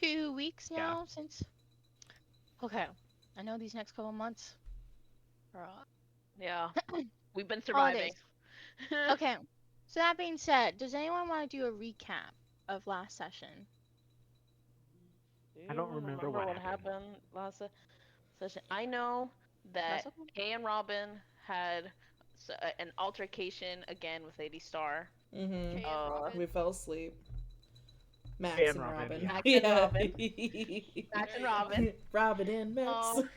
2 weeks now since. Okay, I know these next couple months are Yeah, we've been surviving. holidays. Okay, so that being said, does anyone want to do a recap of last session? Do I you don't even remember remember what what happened. happened last session? I know That's that okay. Kay and Robin had an altercation again with Lady Star. Mm-hmm. Kay and Uh, Robin. We fell asleep. Max And and Robin, Robin. yeah. Max and Yeah. Robin. Max There and you go. Robin. Robin and Max. Um,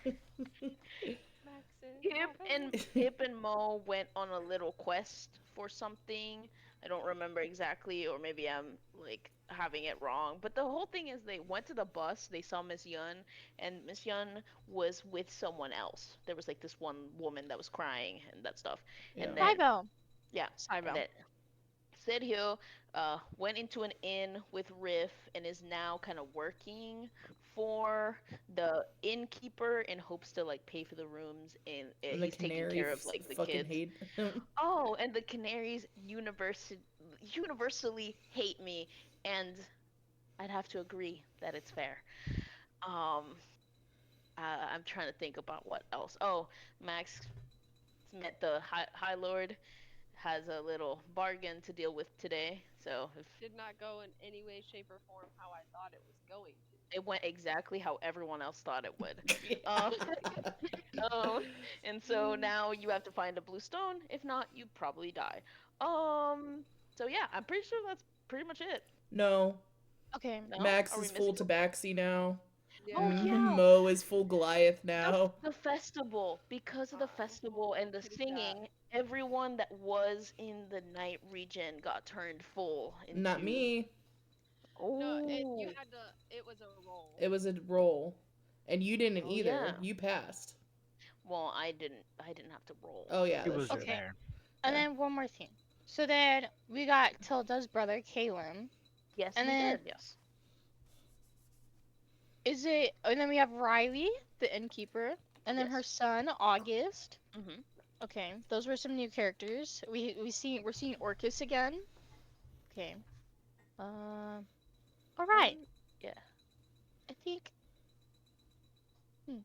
Max and Hip Robin. and Hip and Mo went on a little quest for something. I don't remember exactly, or maybe I'm like having it wrong. But the whole thing is they went to the bus, they saw Miss Yun, and Miss Yun was with someone else. There was like this one woman that was crying and that stuff. Yeah. And then Cybele. yeah, and Cybele. then Sergio went into an inn with Riff and is now kind of working for the innkeeper in hopes to like pay for the rooms and And the he's taking canary care of like the fucking kids. hate him. Oh, and the Canaries universally hate me, and I'd have to agree that it's fair. Um, I'm trying to think about what else. Oh, Max met the High Lord, has a little bargain to deal with today. So if Did not go in any way, shape, or form how I thought it was going to. it went exactly how everyone else thought it would. Um, Yeah. um, and so now you have to find a blue stone. If not, you probably die. Um, so yeah, I'm pretty sure that's pretty much it. No. Okay. No? Max Are we is full missing? tabaxi now. Oh Yeah. yeah, Mo is full Goliath the now. the festival. Because of the festival and the Kitty cat. singing, everyone that was in the night region got turned full Not into. me. No, you Oh, had to. It was a roll. It was a roll. And you didn't oh either. yeah. You passed. Well, I didn't have to roll, Oh yeah, He so that's was true. just Okay. there. And Yeah. then one more thing. So then we got Tilda's brother, Caleb. yes, And we then did. Yes. is it? And then we have Riley, the innkeeper, and then her Yes. son, August. Mhm. Okay, those were some new characters. We're seeing Orcus again. Okay. All right. Yeah. I think. That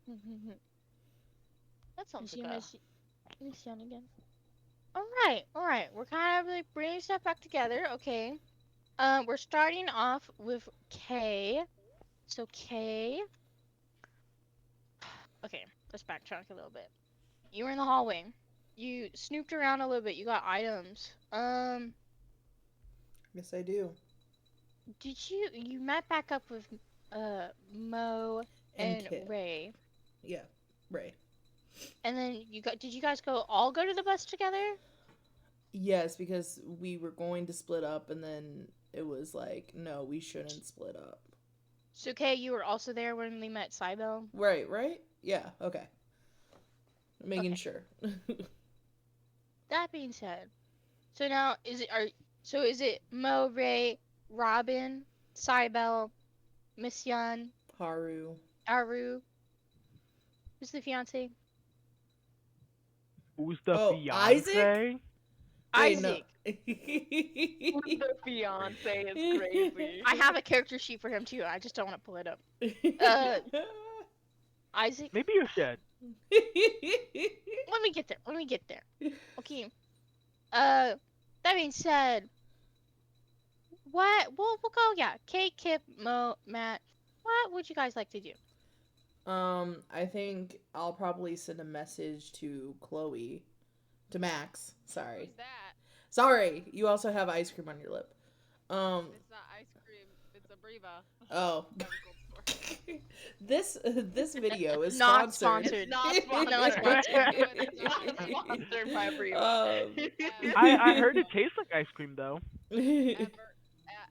You sounds see like a. Miss Young again. All right. We're kind of like bringing stuff back together. Okay. We're starting off with Kay. So Kay. Okay, let's backtrack a little bit. You were in the hallway. You snooped around a little bit. You got items. Yes, I do. Did you met back up with Mo And and Kit. Ray, Yeah. Ray. and then did you guys all go to the bus together? Yes, because we were going to split up and then it was like, no, we shouldn't split up. So Kay, you were also there when we met Cybele. Right? Yeah, okay. Making Okay. sure. That being said, so now is it Mo, Ray, Robin, Cybele, Miss Yun, Haru. Aru? Who's the fiance? Who's the Oh, Isaac? fiance? Wait, no. Isaac. The fiance is crazy. I have a character sheet for him too. I just don't want to pull it up. Uh, Isaac. Maybe you should. Let me get there. Okay. That being said, what? We'll go. Yeah. Kate, Kip, Mo, Matt. What would you guys like to do? I think I'll probably send a message to Chloe. To Max. Sorry. Who's that? Sorry, you also have ice cream on your lip. It's not ice cream. It's a Briva. Oh. Chemical store. This video is Not sponsored. sponsored. Not No, it's sponsored. Not Sponsored by Briva. I heard it tastes like ice cream though. Ever at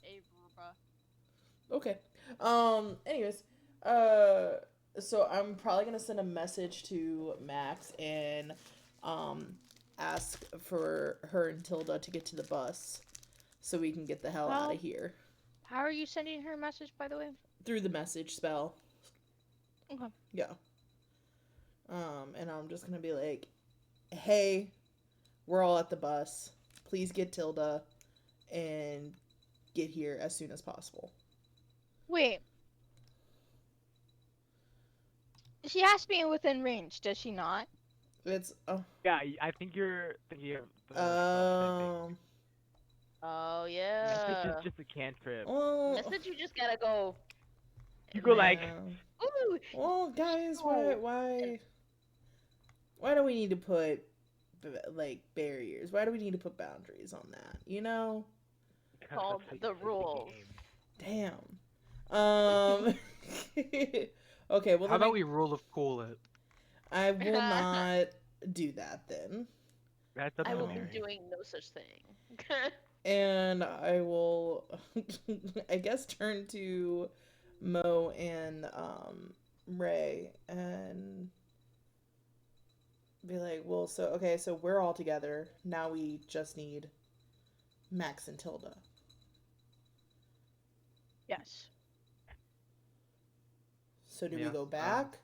Averba. Okay. Anyways, so I'm probably gonna send a message to Max and ask for her and Tilda to get to the bus so we can get the hell out Well- of here How are you sending her a message, by the way? through the message spell. Okay. Yeah. And I'm just gonna be like, hey, we're all at the bus. Please get Tilda and get here as soon as possible. Wait, she has to be within range, does she not? It's Yeah, I think you're thinking of the sending. um Oh Message is yeah. just a cantrip. well Message, you just gotta go. You And go then, like, yeah. ooh, Well, guys, why no. And why do we need to put like barriers? Why do we need to put boundaries on that? You know? because that's called how you the play the rules. game. Damn. Okay, well How then about we rule of cool it? I will not do that then. That's up I to will be Mary. doing no such thing. And I will I guess turn to Mo and Ray and be like, well, so okay, so we're all together. Now we just need Max and Tilda. Yes. So do we Yeah, go back?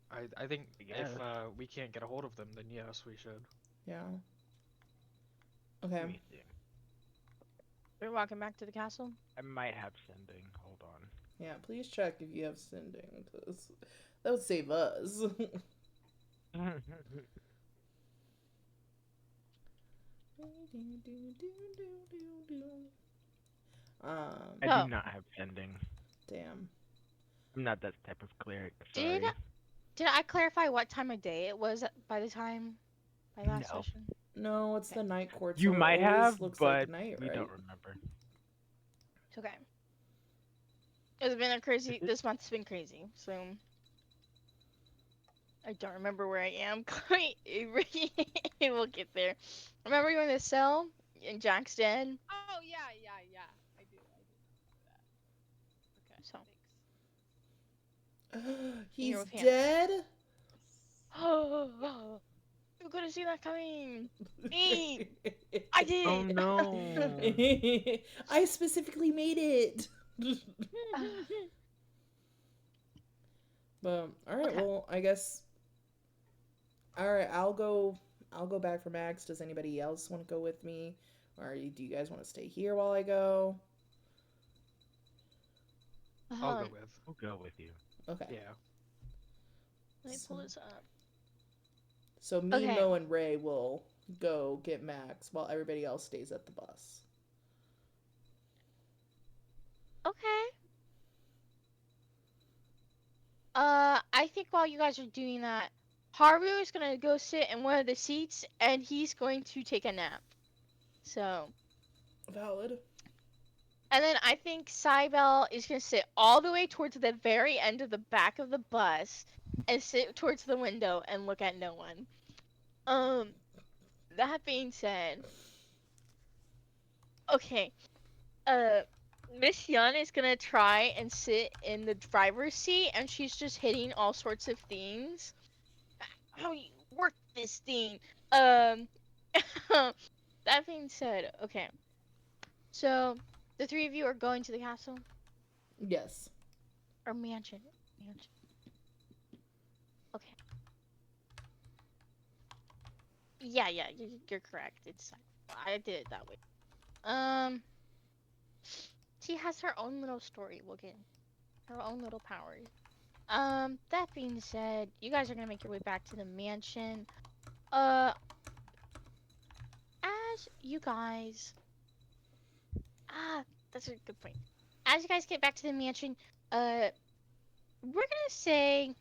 I think I if guess. we can't get a hold of them, then yes, we should. Yeah. Okay. Let me see. We're walking back to the castle. I might have sending. Hold on. Yeah, please check if you have sending, because that would save us. I Oh. do not have sending. Damn. I'm not that type of cleric. Did Sorry. did I clarify what time of day it was by last No. session? No, it's Okay. the night court, You so might it always have, looks but like night, we right? don't remember. It's okay. It's been a crazy. Is it? This month's been crazy, so I don't remember where I am. Quite. We'll get there. Remember you in the cell and Jack's dead. Oh yeah. I do remember that. Okay. So Thanks. He's with Hannah. dead? Oh, you could have seen that coming. Me. I did. Oh no. I specifically made it. But all right, Okay. well, I guess. All right, I'll go. I'll go back for Max. Does anybody else want to go with me, or do you guys want to stay here while I go? I'll go Um, with. We'll go with you. Okay. Yeah. let me pull this up. So me, Okay. Mo, and Ray will go get Max while everybody else stays at the bus. Okay. I think while you guys are doing that, Haru is gonna go sit in one of the seats, and he's going to take a nap. So, Valid. and then I think Cybele is gonna sit all the way towards the very end of the back of the bus, and sit towards the window and look at no one. That being said, okay, Miss Yun is gonna try and sit in the driver's seat, and she's just hitting all sorts of things. How you work this thing? Um, that being said, okay. So, the three of you are going to the castle Yes. or mansion. Mansion. Okay. Yeah, you're correct. I did it that way. Um, she has her own little story. We'll get her own little powers. That being said, you guys are gonna make your way back to the mansion. Uh, as you guys, that's a good point. As you guys get back to the mansion, we're gonna say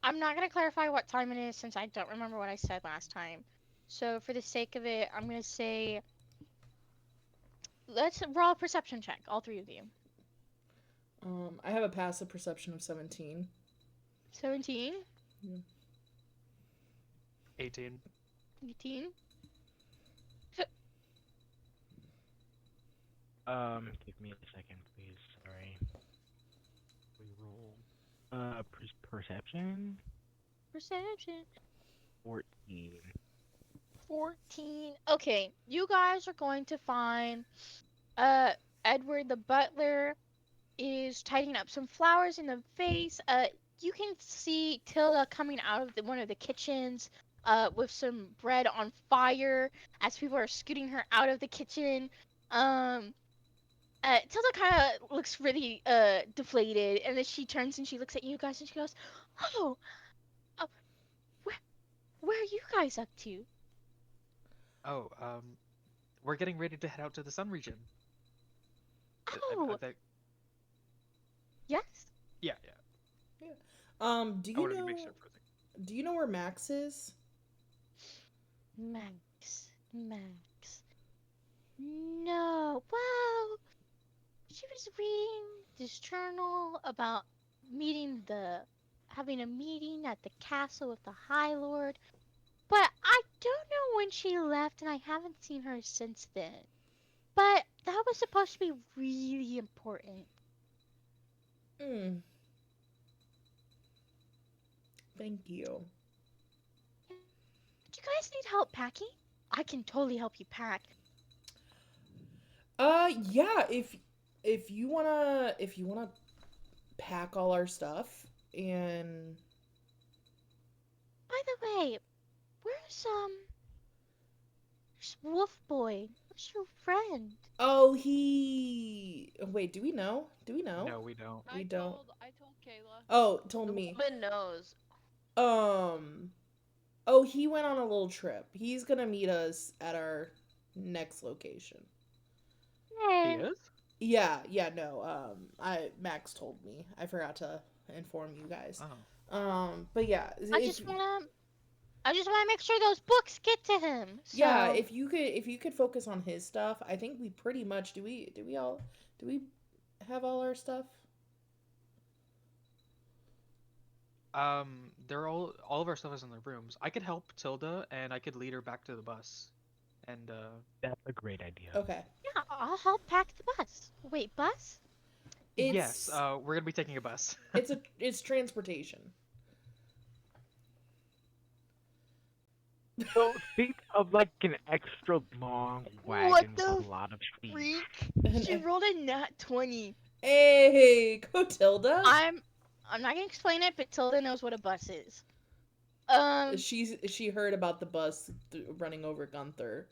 I'm not gonna clarify what time it is since I don't remember what I said last time. So for the sake of it, I'm gonna say let's roll a perception check, all three of you. I have a passive perception of 17. 17, 18. 18. Give me a second, please. Sorry. We roll. Perception. Perception. 14. 14. Okay, you guys are going to find Edward the butler is tidying up some flowers in the vase. You can see Tilda coming out of one of the kitchens. with some bread on fire as people are scooting her out of the kitchen. Um, Tilda kind of looks really deflated, and then she turns and she looks at you guys and she goes, "Oh, uh, where where are you guys up to?" Oh, we're getting ready to head out to the Sun region. I Oh, think. yes. Yeah, yeah. Yeah. Do I you wanted to make know? sure for a second. Do you know where Max is? Max. No. Well, she was reading this journal about having a meeting at the castle with the High Lord. But I don't know when she left, and I haven't seen her since then. But that was supposed to be really important. Hmm. Thank you. Do you guys need help packing? I can totally help you pack. Yeah. If you wanna pack all our stuff and By the way, where's Wolf Boy? Where's your friend? oh he wait, do we know? Do we know? No, we don't. We don't. I told Kayla. Oh, told The me. woman knows. Um. Oh, he went on a little trip. He's gonna meet us at our next location. He Hey, is? Yeah, no. I Max told me. I forgot to inform you guys. Oh. But yeah, I just wanna I just wanna make sure those books get to him. yeah, So if you could focus on his stuff, I think we pretty much do we have all our stuff? They're all of our stuff is in their rooms. I could help Tilda, and I could lead her back to the bus. And That's a great idea. Okay. yeah, I'll help pack the bus. Wait, bus? yes, It's we're gonna be taking a bus. it's transportation. So think of like an extra long What wagon with the a lot of seats. freak? She rolled a nat 20. Hey, Cotilda. I'm not gonna explain it, but Tilda knows what a bus is. Um, She heard about the bus running over Gunther.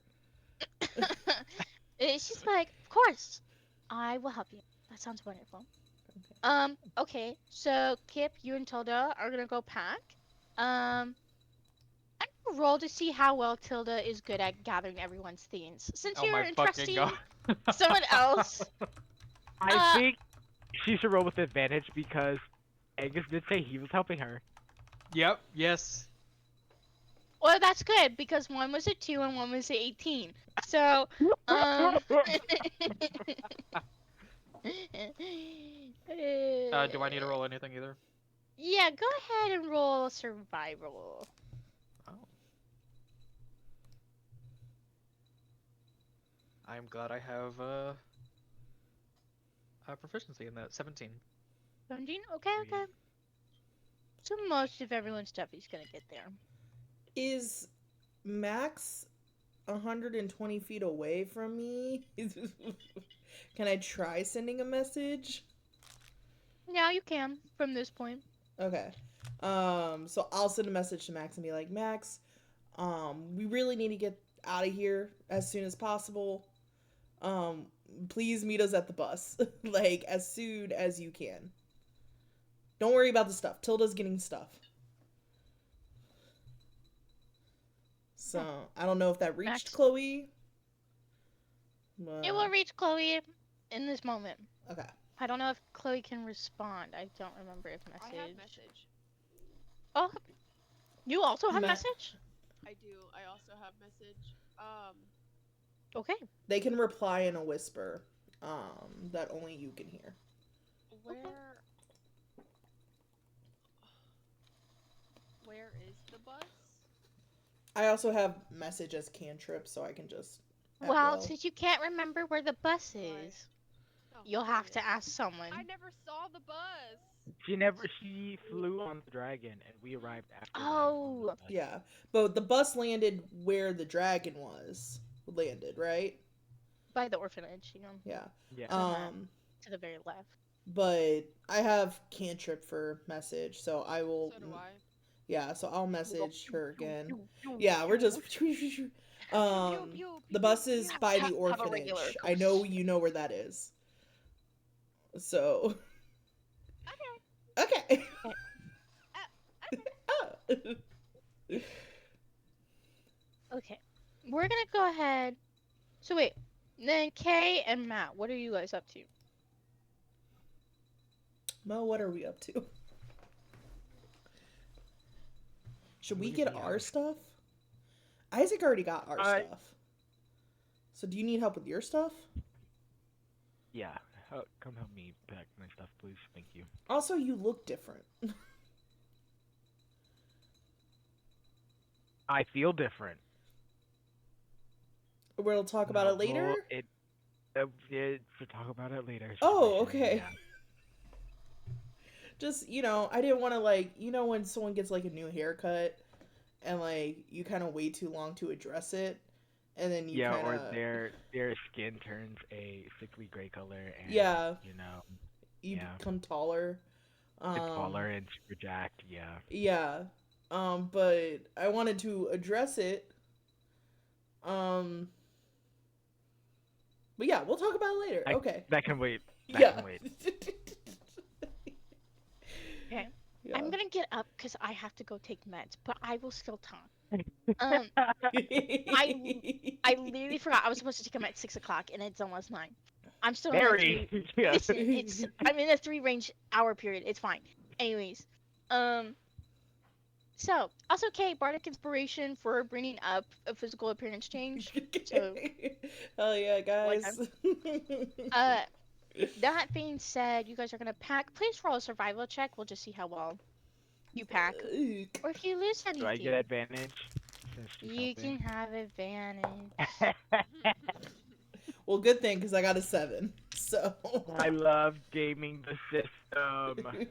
she's like, of course, I will help you. That sounds wonderful. Okay, so Kip, you and Tilda are gonna go pack. I'm gonna roll to see how well Tilda is good at gathering everyone's things. Since Oh you're my fucking entrusting god. someone else, I think she should roll with advantage because Angus did say he was helping her. Yep, yes. well, that's good because one was a 2 and one was a 18. So, um, Do I need to roll anything either? yeah, go ahead and roll survival. Oh. I'm glad I have a proficiency in that. 17. 17? Okay, okay. So most of everyone's stuff is gonna get there. Is Max 120 feet away from me? Can I try sending a message? Yeah, you can from this point. Okay. So I'll send a message to Max and be like, Max, we really need to get out of here as soon as possible. Please meet us at the bus. Like, as soon as you can. Don't worry about the stuff. Tilda's getting stuff. So, I don't know if that reached Max. Chloe. It will reach Chloe in this moment. Okay. I don't know if Chloe can respond. I don't remember if message. I have message. Oh, you also have Ma- message? I do. I also have message. Okay. They can reply in a whisper, that only you can hear. Where is the bus? I also have message as cantrip, so I can just. at Well, will. since you can't remember where the bus Right. is, Oh, you'll there have it to is. ask someone. I never saw the bus. She flew on the dragon and we arrived after them on Oh, the bus. Yeah, but the bus landed where the dragon was landed, right? by the orphanage, you know, Yeah. Yeah. to the very left. But I have cantrip for message, so I will. So do I. Yeah, so I'll We go message pew, her pew, again. pew, pew, Yeah, we're pew, just pew, pew, the pew, bus pew. is by the Have a regular orphanage. I know ghost. you know where that is. So Okay. okay. Okay. Okay. We're gonna go ahead. So wait, then Kay and Matt, what are you guys up to? Mo, what are we up to? Should we Look at get me, our I'm- stuff? Isaac already got our Uh, stuff. So do you need help with your stuff? Yeah. Come help me pack my stuff, please. Thank you. Also, you look different. I feel different. We'll talk about No, it later. well, to talk about it later. Oh, situation, okay. Yeah. Just, I didn't want to, like, when someone gets, like, a new haircut and, like, you kind of wait too long to address it, and then you Yeah, kind or of, their skin turns a sickly gray color, and yeah, you yeah, become taller. it's taller and super jacked. Yeah. Yeah. But I wanted to address it. Um, but yeah, we'll talk about it later. Okay. That can wait. That Yeah. can wait. Okay. Yeah. I'm gonna get up because I have to go take meds, but I will still talk. I literally forgot I was supposed to take them at 6 o'clock, and it's almost 9. I'm still in a Very. three. Yeah. Listen, I'm in a 3 range hour period. It's fine. Anyways, so also Kay, bardic inspiration for bringing up a physical appearance change. So, Hell yeah, like, guys. that being said, you guys are gonna pack. Please roll a survival check. We'll just see how well you pack, or if you lose Do I get anything. advantage since she's You helping? can have advantage. Well, good thing because I got a 7. So. I love gaming the system.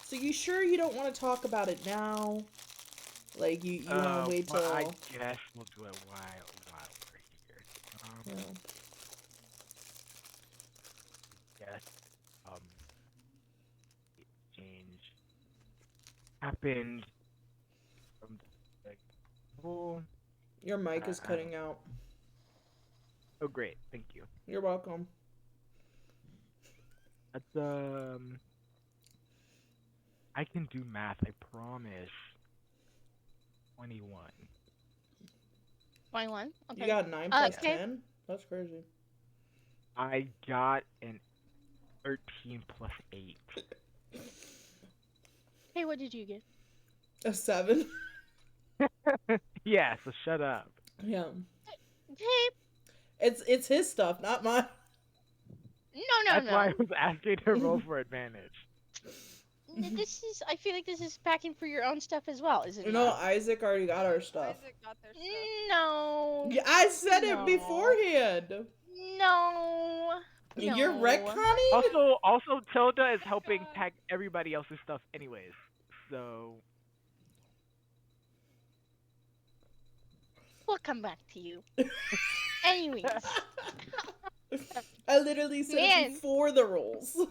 So you sure you don't want to talk about it now? Like you want to wait till? Well, I guess we'll do it while we're here. Yeah. Yes. Change happened from the oh, Your mic is cutting out. oh great, thank you. You're welcome. That's I can do math, I promise. 21. 21. Okay. You got 9 plus okay. 10? That's crazy. I got an 13 plus 8. Hey, what did you get? A 7? Yeah, so shut up. Yeah. Hey, It's his stuff, not mine. no. That's why I was asking to roll for advantage. I feel like this is packing for your own stuff as well, is it No, not? Isaac already got our stuff. Isaac got their stuff. No. Yeah, I said No. it beforehand. No. You're No. retconning? Also, Tilda is Oh helping God. pack everybody else's stuff anyways. So We'll come back to you. Anyways. I literally said Man. it before the rolls. It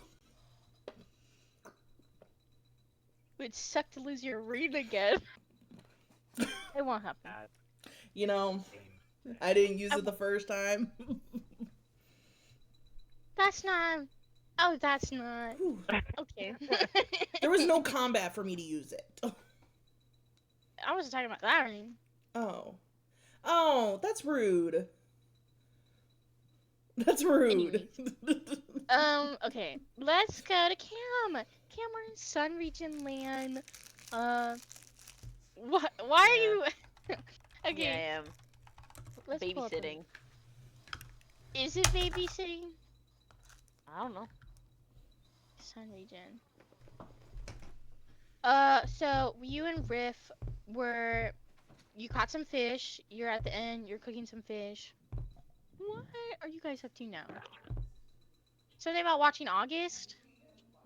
would suck to lose your read again. It won't happen. You know, I didn't use it the first time. That's not. Oh, that's not. Whew. Okay. There was no combat for me to use it. I wasn't talking about that. I mean, Oh. Oh, that's rude. That's rude. okay. Let's go to Cam. Cam, we're in Sun Region land. What? Why are Yeah. you? Yeah, I Okay. am Let's pull up the- babysitting. Is it babysitting? I don't know. Sun Region. So you and Riff were. You caught some fish. You're at the end. You're cooking some fish. What are you guys up to now? Something about watching August?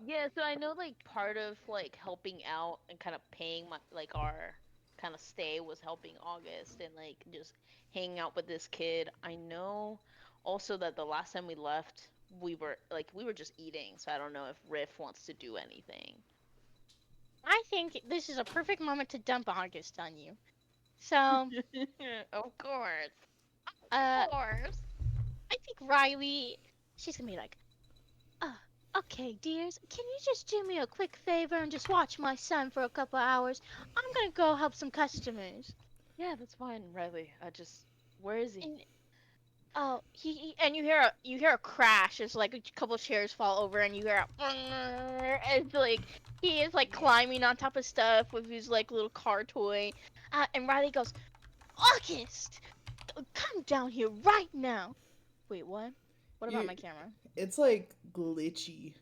Yeah, so I know like part of like helping out and kind of paying my like our kind of stay was helping August and like just hanging out with this kid. I know also that the last time we left we were just eating, so I don't know if Riff wants to do anything. I think this is a perfect moment to dump August on you. So, Of course. uh, Of course. I think Riley, she's gonna be like, uh, okay, dears, can you just do me a quick favor and just watch my son for a couple hours? I'm gonna go help some customers. Yeah, that's fine, Riley. I just. Where is he? And oh, and you hear a crash as like a couple chairs fall over, and you hear and like he is like Yeah. climbing on top of stuff with his like little car toy, and Riley goes, August, come down here right now. Wait, what? What about You, my camera? it's like glitchy.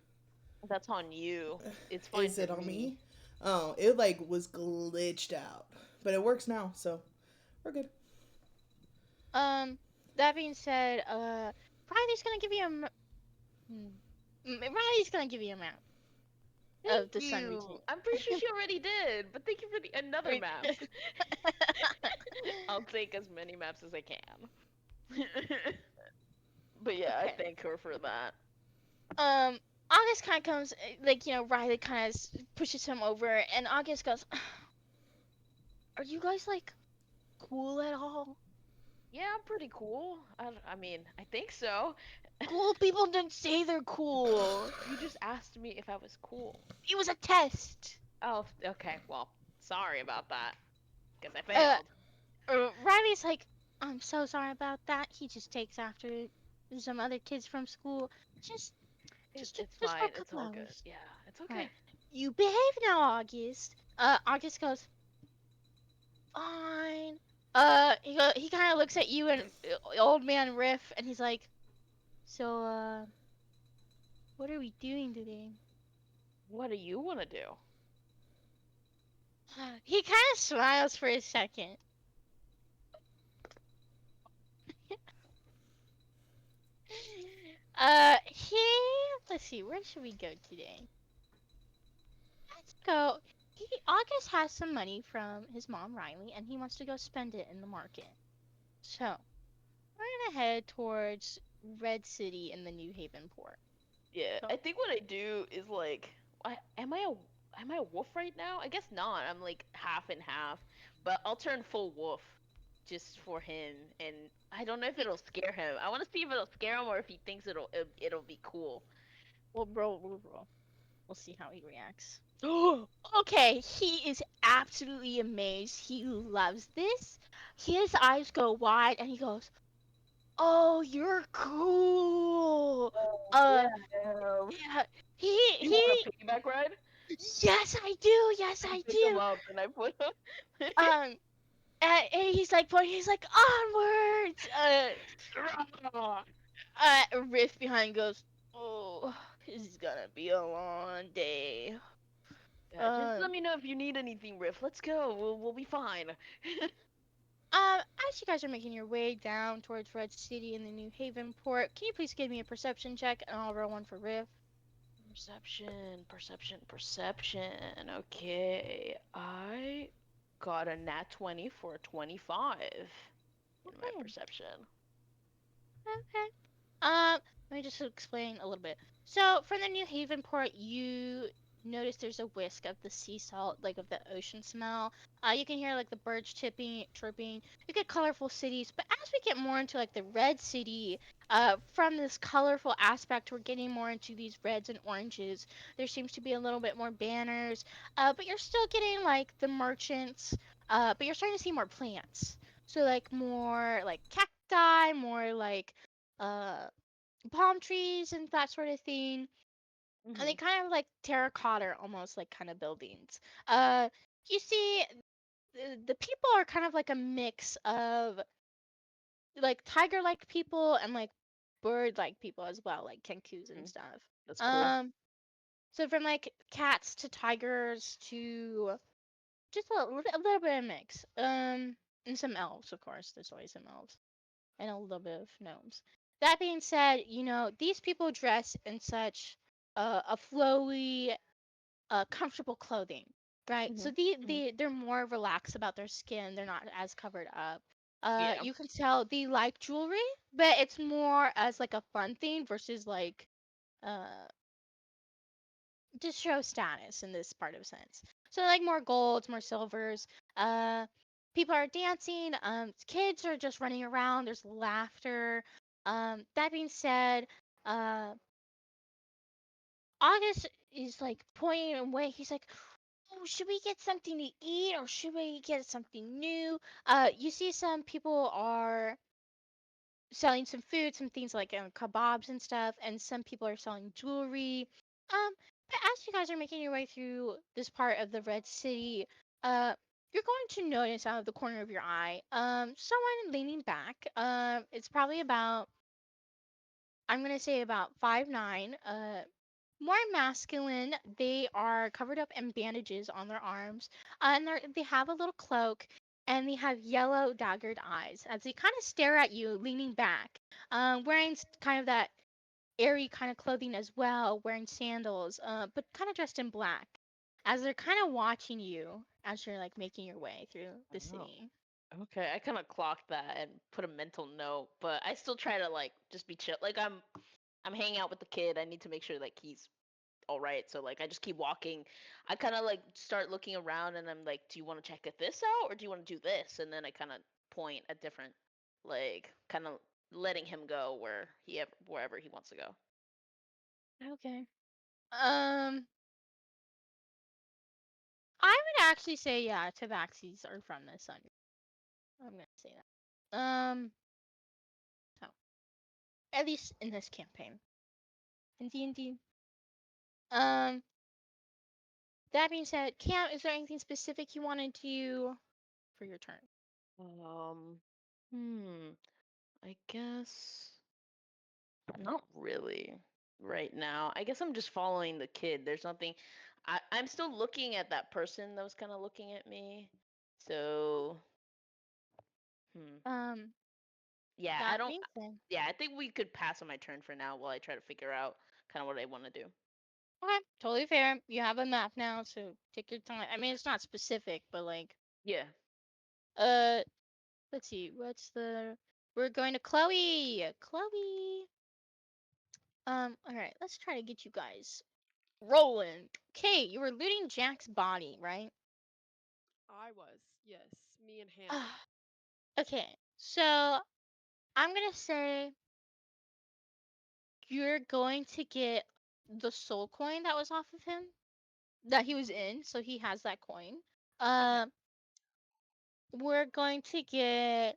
That's on you. It's fine Is for it on me. me? Oh, it like was glitched out, but it works now, so we're good. Um, that being said, Riley's gonna give you Riley's gonna give you a map Thank of the Sun you. routine. I'm pretty sure she already did, but thank you for another map. I'll take as many maps as I can. But yeah, I Okay. thank her for that. Um, August kind of comes, like, Riley kind of pushes him over, and August goes, are you guys, like, cool at all? Yeah, I'm pretty cool. I mean, I think so. Cool people don't say they're cool. You just asked me if I was cool. It was a test. Oh, okay. Well, sorry about that, because I Uh, failed. Riley's like, I'm so sorry about that. He just takes after some other kids from school. Just, It's just for a fine. It's couple all good. hours. Yeah, it's All right. okay. You behave now, August. August goes, fine. He kind of looks at you and old man Riff, and he's like, so, what are we doing today? What do you want to do? He kind of smiles for a second. He, let's see, where should we go today? Let's go. August has some money from his mom, Riley, and he wants to go spend it in the market. So, we're gonna head towards Red City in the New Haven port. Yeah, So, I think what I do is like, am I a wolf right now? I guess not. I'm like half and half, but I'll turn full wolf just for him, and I don't know if it'll scare him. I want to see if it'll scare him or if he thinks it'll be cool. we'll roll. We'll see how he reacts. Okay, he is absolutely amazed. He loves this. His eyes go wide and he goes, "Oh, you're cool." Oh Uh, yeah. yeah. You want He a piggyback ride? Yes, I do. Yes, I I pick him do. up and I put him. Um, and he's like pointing. He's like, onwards. Riff behind goes, "Oh, this is gonna be a long day." Yeah, just let Um, me know if you need anything, Riff. Let's go. We'll be fine. as you guys are making your way down towards Red City in the New Haven port, can you please give me a perception check and I'll roll one for Riff? Perception, perception, perception. Okay, I got a nat 20 for a 25 in my Okay. perception. Okay. Um, let me just explain a little bit. So, from the New Haven port, you notice there's a whisk of the sea salt, like of the ocean smell. You can hear like the birds chirping. You get colorful cities, but as we get more into like the red city, from this colorful aspect, we're getting more into these reds and oranges. There seems to be a little bit more banners, but you're still getting like the merchants. But you're starting to see more plants. So like more like cacti, more like uh palm trees and that sort of thing. And they Mhm. kind of like terracotta almost like kind of buildings. Uh you see the people are kind of like a mix of like tiger like people and like bird like people as well, like kenkus and Mhm. stuff. That's cool. Um so from like cats to tigers to just a little bit of mix. And some elves, of course. There's always some elves. And a little bit of gnomes. That being said, these people dress in such a flowy, comfortable clothing, right? So Mhm. Mhm. they're more relaxed about their skin. They're not as covered up. Yeah. You can tell they like jewelry, but it's more as like a fun thing versus like uh just show status in this part of sense. So like more golds, more silvers. Uh, people are dancing. Kids are just running around. There's laughter. That being said, uh, August is like pointing away. He's like, "Oh, should we get something to eat or should we get something new?" You see some people are selling some food, some things like kebabs and stuff, and some people are selling jewelry. But as you guys are making your way through this part of the Red City, uh, you're going to notice out of the corner of your eye, someone leaning back. It's probably about, I'm gonna say about 5'9", more masculine. They are covered up in bandages on their arms, and they have a little cloak, and they have yellow daggered eyes as they kind of stare at you, leaning back, wearing kind of that airy kind of clothing as well, wearing sandals, but kind of dressed in black, as they're kind of watching you as you're like making your way through the Oh. city. Okay, I kind of clocked that and put a mental note, but I still try to like just be chill. Like I'm hanging out with the kid. I need to make sure like he's all right. So like I just keep walking. I kind of like start looking around and I'm like, do you want to check this out or do you want to do this? And then I kind of point at different, like kind of letting him go wherever he wants to go. Okay. Um, I would actually say yeah, tabaxis are from the sun. I'm gonna say that. So at least in this campaign, in D&D. Um, that being said, Cam, is there anything specific you wanted to do for your turn? Um, hmm. I guess not really right now. I guess I'm just following the kid. There's nothing. I'm still looking at that person that was kind of looking at me. So, hmm. Um, Yeah, I that don't. being said, Yeah, I think we could pass on my turn for now while I try to figure out kind of what I want to do. okay, totally fair. You have a map now, so take your time. I mean, it's not specific, but like, Yeah. uh, let's see, what's the? We're going to Chloe. Chloe. All right, let's try to get you guys rolling. Okay, you were looting Jack's body, right? I was, yes. Me and Hannah. Okay, so I'm gonna say you're going to get the soul coin that was off of him, that he was in, so he has that coin. Okay. Um, we're going to get.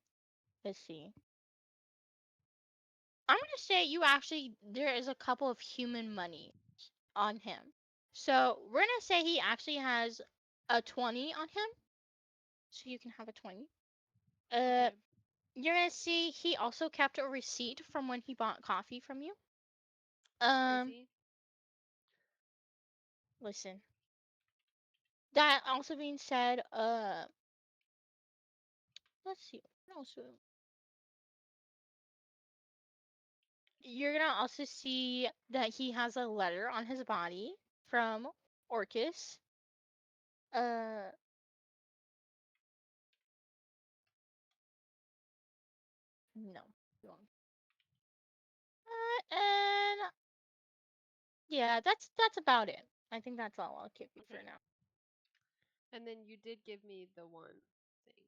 Let's see. I'm gonna say you actually there is a couple of human money on him, so we're gonna say he actually has a 20 on him, so you can have a 20. Uh, Okay. you're gonna see he also kept a receipt from when he bought coffee from you. Um, Crazy. listen. That also being said, let's see. What else? You're gonna also see that he has a letter on his body from Orcus. Uh, no. you won't. And yeah, that's about it. I think that's all I'll give you for Okay. now. And then you did give me the one thing.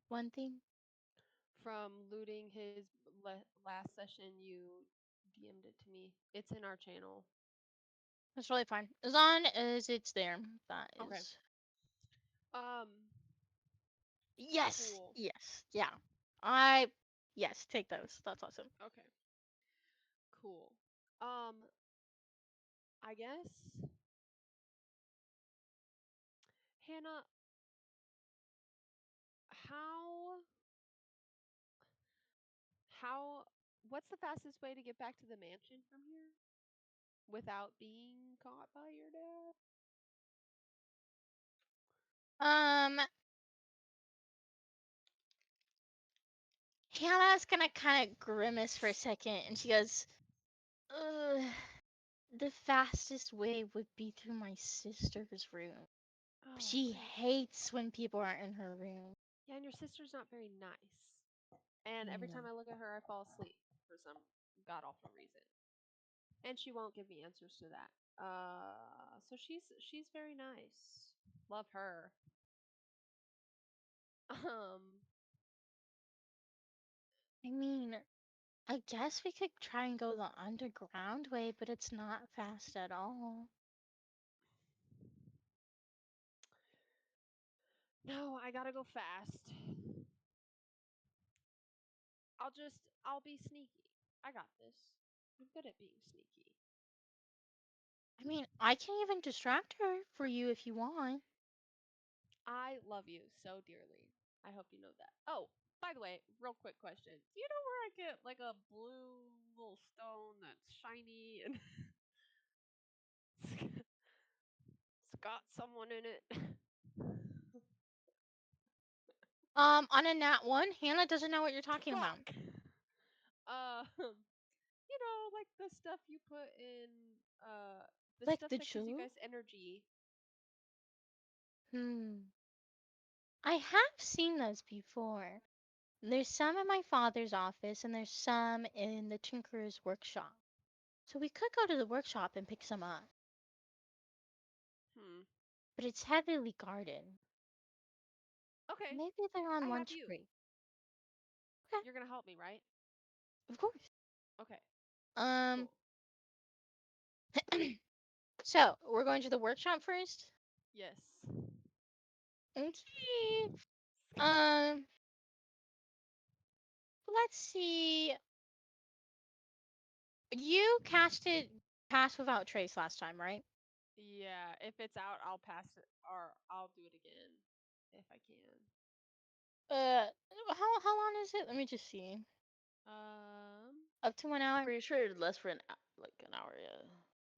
One thing. From looting his last session, you DM'd it to me. It's in our channel. That's really fine. As long as it's there. That Okay. is. Um, Yes. cool. Yes. Yeah. I. Yes. Take those. That's awesome. Okay. Cool. Um, I guess Hannah, how how what's the fastest way to get back to the mansion from here without being caught by your dad? Um, Hannah's gonna kind of grimace for a second, and she goes, "Ugh, the fastest way would be through my sister's room. Oh, She great. hates when people aren't in her room." Yeah, and your sister's not very nice. And I every know. time I look at her, I fall asleep for some god awful reason. and she won't give me answers to that. So she's very nice. Love her. Um, I mean, I guess we could try and go the underground way, but it's not fast at all. no, I gotta go fast. I'll be sneaky. I got this. I'm good at being sneaky. I mean, I can even distract her for you if you want. I love you so dearly. I hope you know that. Oh, by the way, real quick question. Do you know where I get like a blue little stone that's shiny and it's got someone in it? On a nat one, Hannah doesn't know what you're talking about. Fuck. Like the stuff you put in the Like stuff the that gives you jewel? guys energy. I have seen those before. There's some in my father's office, and there's some in the tinkerer's workshop. So we could go to the workshop and pick some up, Hmm. but it's heavily guarded. Okay. Maybe they're on I have lunch you. break. Okay, You're gonna help me, right? of course. Okay. Um, Cool. so we're going to the workshop first. Yes. Okay. Um, let's see. You casted Pass Without Trace last time, right? Yeah. If it's out, I'll pass it, or I'll do it again if I can. How long is it? Let me just see. Um. Up to 1 hour. Pretty sure it lasts for an hour. Yeah.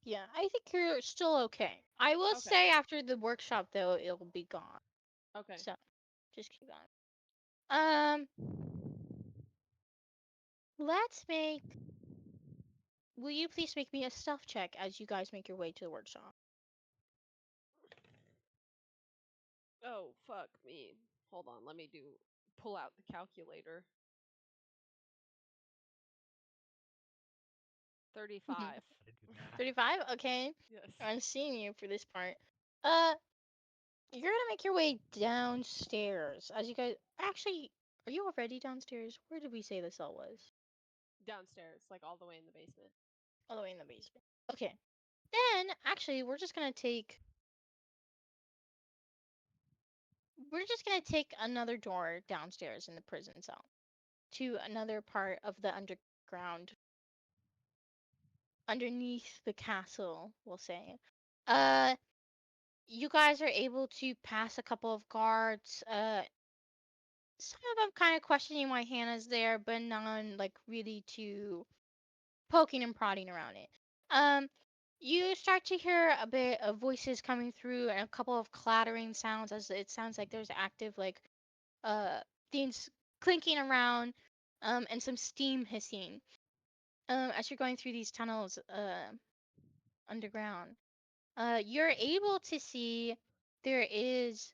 Yeah, I think you're still okay. I will Okay. say after the workshop though, it'll be gone. Okay. So just keep going. Um, let's make. Will you please make me a stealth check as you guys make your way to the workshop? Oh fuck me. Hold on. Let me pull out the calculator. 35. To do that. 35. Okay, Yes. I'm seeing you for this part. Uh, you're gonna make your way downstairs as you guys. Actually, are you already downstairs? Where did we say the cell was? Downstairs, like all the way in the basement. All the way in the basement. Okay. Then actually, we're just gonna take another door downstairs in the prison cell to another part of the underground underneath the castle, we'll say. Uh you guys are able to pass a couple of guards. Some of them kind of questioning why Hannah's there, but none like really too poking and prodding around it. Um you start to hear a bit of voices coming through and a couple of clattering sounds as it sounds like there's active like uh things clinking around and some steam hissing as you're going through these tunnels underground. You're able to see there is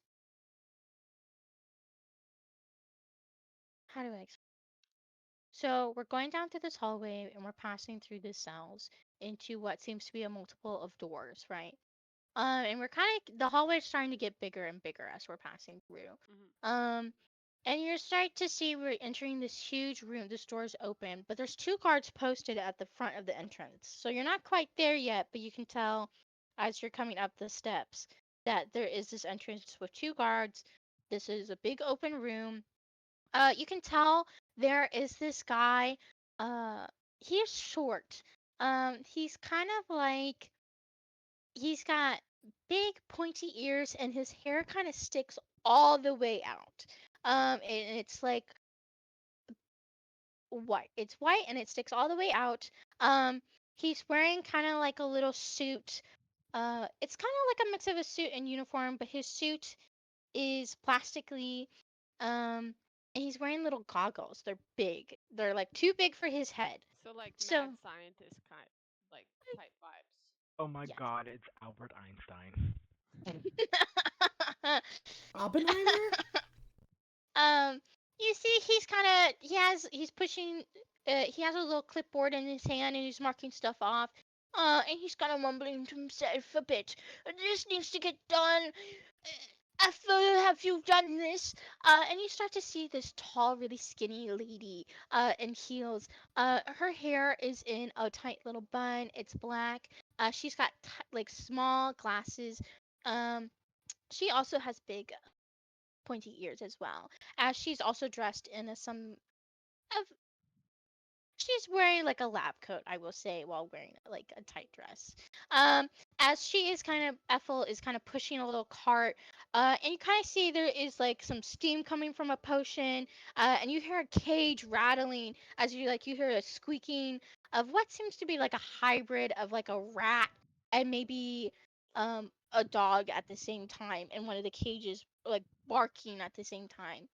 how do I explain? So we're going down through this hallway and we're passing through the cells into what seems to be a multiple of doors, right? And we're kind of the hallway's starting to get bigger and bigger as we're passing through. Hmm. Um, and you're starting to see we're entering this huge room. This door's open, but there's two guards posted at the front of the entrance. So you're not quite there yet, but you can tell as you're coming up the steps that there is this entrance with two guards. This is a big open room. You can tell there is this guy. Uh, he's short. He's kind of like he's got big pointy ears and his hair kind of sticks all the way out. And it's like white. It's white and it sticks all the way out. He's wearing kind of like a little suit. It's kind of like a mix of a suit and uniform, but his suit is plastically. And he's wearing little goggles. They're big. They're like too big for his head. So like So mad scientist kind, like type vibes. Oh my yes. god, it's Albert Einstein. Oppenheimer? Um, you see, he's pushing. He has a little clipboard in his hand, and he's marking stuff off. And he's kind of mumbling to himself a bit. This needs to get done. After have you done this? And you start to see this tall, really skinny lady in heels. Her hair is in a tight little bun. It's black. She's got like small glasses. Um, she also has big, pointy ears as well. As she's also dressed in some of she's wearing like a lab coat, I will say, while wearing like a tight dress. Um, as she is kind of Ethel is kind of pushing a little cart, and you kind of see there is like some steam coming from a potion, and you hear a cage rattling as you hear a squeaking of what seems to be like a hybrid of like a rat and maybe a dog at the same time, and one of the cages like barking at the same time.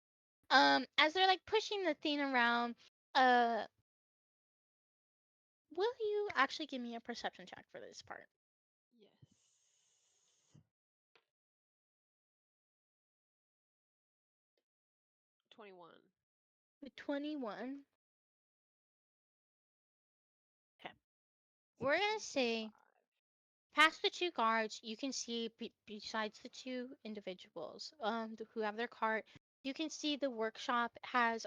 As they're like pushing the thing around. Uh, Will you actually give me a perception check for this part? Yes. 21. With 21. Okay. We're gonna 2.5. say past the two guards, you can see besides the two individuals who have their cart, you can see the workshop has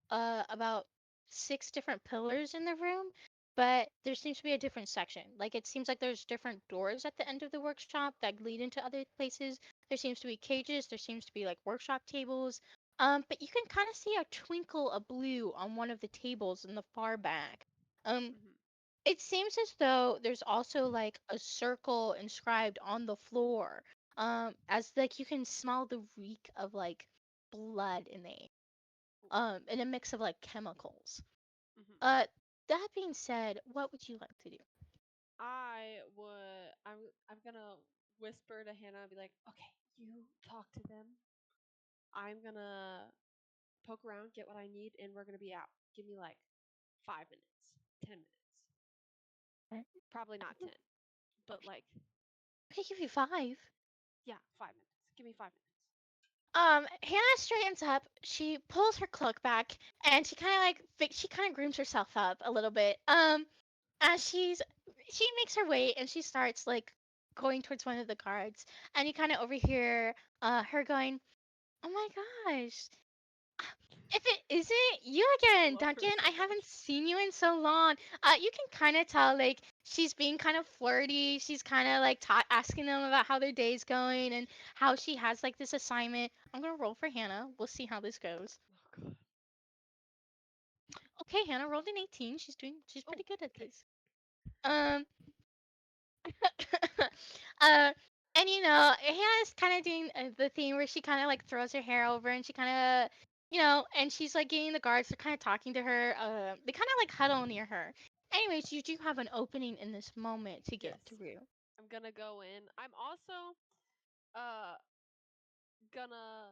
about six different pillars in the room, but there seems to be a different section. Like it seems like there's different doors at the end of the workshop that lead into other places. There seems to be cages. There seems to be like workshop tables. But you can kind of see a twinkle of blue on one of the tables in the far back. Um, Mhm. it seems as though there's also like a circle inscribed on the floor. As like you can smell the reek of like blood in the air. In a mix of like chemicals. Mhm. Uh, that being said, what would you like to do? I'm gonna whisper to Hannah and be like, okay, you talk to them. I'm gonna poke around, get what I need, and we're gonna be out. Give me like 5 minutes, 10 minutes. Okay. Probably not 10, but like, Okay, give you five. yeah, 5 minutes. Give me 5 minutes. Hannah straightens up. She pulls her cloak back, and she kind of like she kind of grooms herself up a little bit. As she makes her way, and she starts like going towards one of the guards, and you kind of overhear her going, "Oh my gosh, if it isn't you I again, love her Duncan, I so haven't much. seen you in so long." You can kind of tell like she's being kind of flirty. She's kind of like asking them about how their day's going and how she has like this assignment. I'm gonna roll for Hannah. We'll see how this goes. Oh god. Okay, Hannah rolled an 18. She's Oh, pretty good at okay. this. Um, uh, and Hannah's kind of doing the thing where she kind of like throws her hair over and she kind of, and she's like getting the guards. They're kind of talking to her. They kind of like huddle near her. Anyways, you do have an opening in this moment to get Yes. through. I'm gonna go in. I'm also uh gonna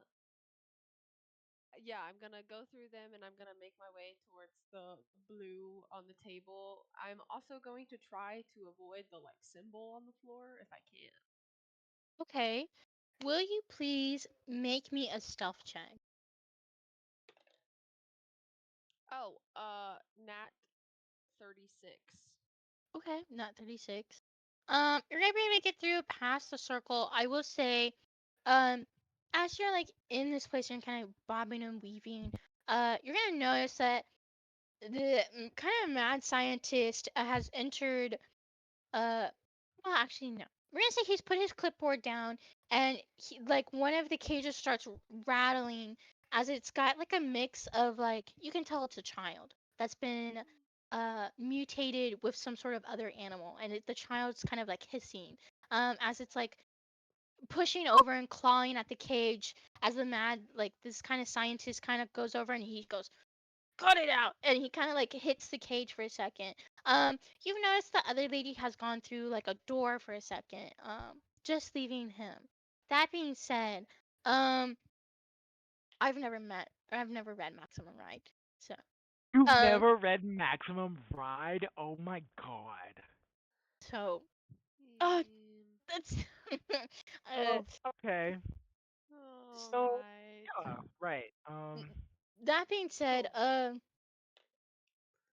yeah, I'm gonna go through them and I'm gonna make my way towards the blue on the table. I'm also going to try to avoid the like symbol on the floor if I can. Okay. Will you please make me a stealth check? Oh, nat 36. Okay, not 36. You're gonna be able to get through past the circle. I will say, um, as you're like in this place and kind of bobbing and weaving, you're gonna notice that the kind of mad scientist has entered. Uh, well, actually, no. We're gonna say he's put his clipboard down, and like one of the cages starts rattling as it's got like a mix of like you can tell it's a child that's been mutated with some sort of other animal, and the child's kind of like hissing as it's like pushing over and clawing at the cage as the mad like this kind of scientist kind of goes over and he goes, cut it out, and he kind of like hits the cage for a second. You've noticed the other lady has gone through like a door for a second, just leaving him. That being said, um I've never read Maximum Ride, so You've um never read Maximum Ride? Oh my god. so uh Mm, that's uh Oh, okay. all So, right. yeah, right. that being said, Cool.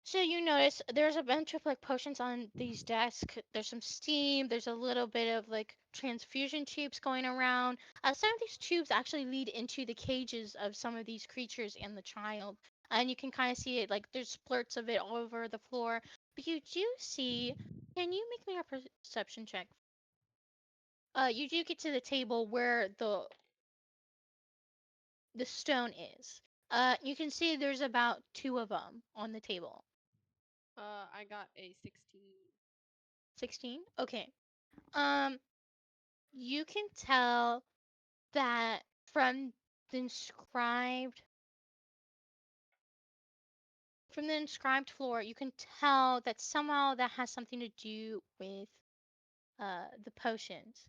So you notice there's a bunch of like potions on these desks. There's some steam. There's a little bit of like transfusion tubes going around. Some of these tubes actually lead into the cages of some of these creatures and the child. And you can kind of see it like there's splurts of it all over the floor. But you do see. Can you make me a perception check? You do get to the table where the stone is. You can see there's about two of them on the table. I got a 16. 16? Okay. Um, you can tell that from the inscribed from the inscribed floor, you can tell that somehow that has something to do with the potions.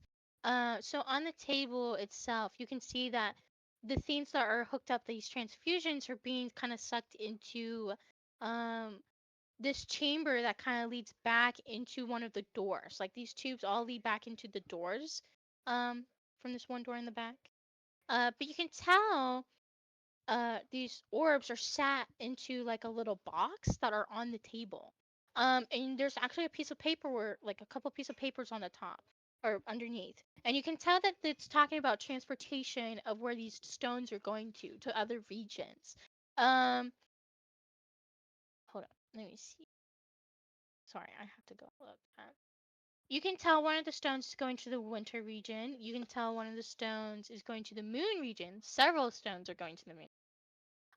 So on the table itself, you can see that the things that are hooked up, these transfusions, are being kind of sucked into um this chamber that kind of leads back into one of the doors. Like these tubes all lead back into the doors um, from this one door in the back. But you can tell these orbs are sat into like a little box that are on the table. And there's actually a piece of paper where, like a couple piece of papers on the top or underneath. And you can tell that it's talking about transportation of where these stones are going to other regions. Um, hold on, let me see. Sorry, I have to go look. You can tell one of the stones is going to the winter region. You can tell one of the stones is going to the moon region. Several stones are going to the moon.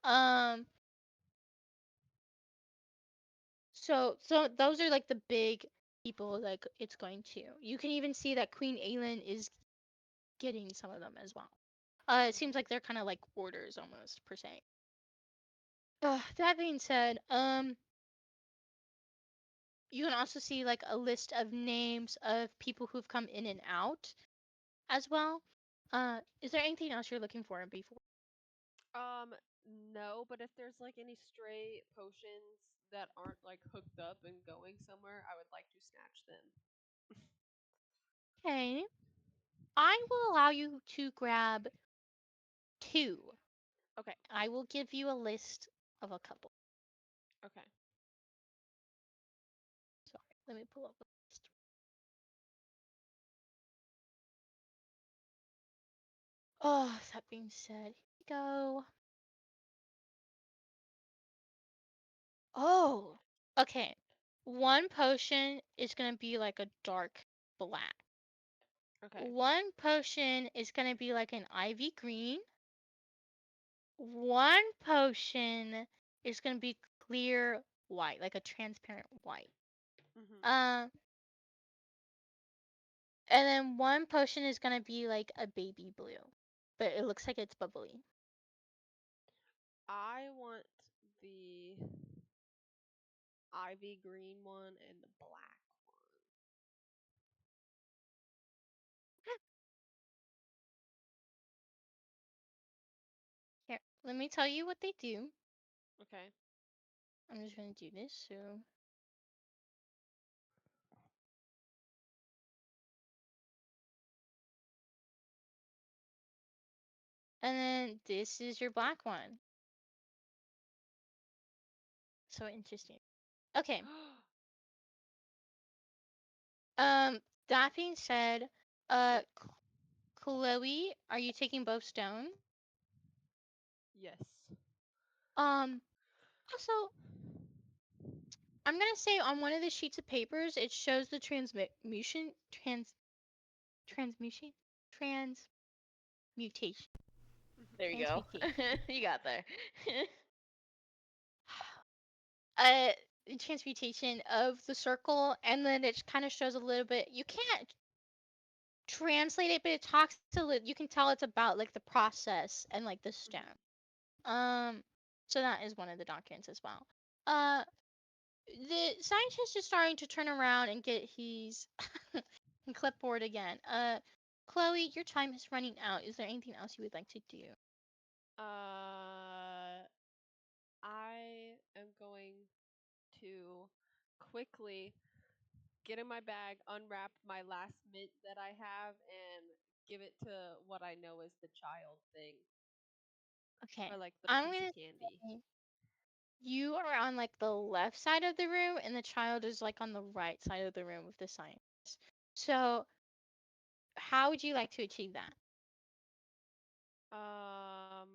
Um, so those are like the big people like it's going to. You can even see that Queen Aelin is getting some of them as well. It seems like they're kind of like orders almost per se. That being said, you can also see like a list of names of people who've come in and out as well. Is there anything else you're looking for before? Um, no, but if there's like any stray potions that aren't like hooked up and going somewhere, I would like to snatch them. Okay, I will allow you to grab two. Okay, I will give you a list of a couple. okay. Sorry, let me pull up a list. Oh, that being said, here we go. Oh, okay. One potion is gonna be like a dark black. Okay. One potion is gonna be like an ivy green. One potion is gonna be clear white, like a transparent white. Mhm. Um, and then one potion is gonna be like a baby blue, but it looks like it's bubbly. I want the ivy green one and the black. Here, let me tell you what they do. Okay. I'm just gonna do this. So, and then this is your black one. So interesting. Okay. Um, that being said, Yep. Chloe, are you taking both stone? Yes. Um, also, I'm gonna say on one of the sheets of papers, it shows the transmutation, transmutation, There you go. transmutation. You got there. Uh, transmutation of the circle, and then it kind of shows a little bit. You can't translate it, but it talks to you can tell it's about like the process and like the stone. Mhm. So that is one of the documents as well. Uh, the scientist is starting to turn around and get his clipboard again. Chloe, your time is running out. Is there anything else you would like to do? Uh, I am going to quickly get in my bag, unwrap my last mint that I have, and give it to what I know is the child thing, Okay, or like little I'm piece of gonna candy. say You are on like the left side of the room, and the child is like on the right side of the room with the scientist. So, how would you like to achieve that? Um.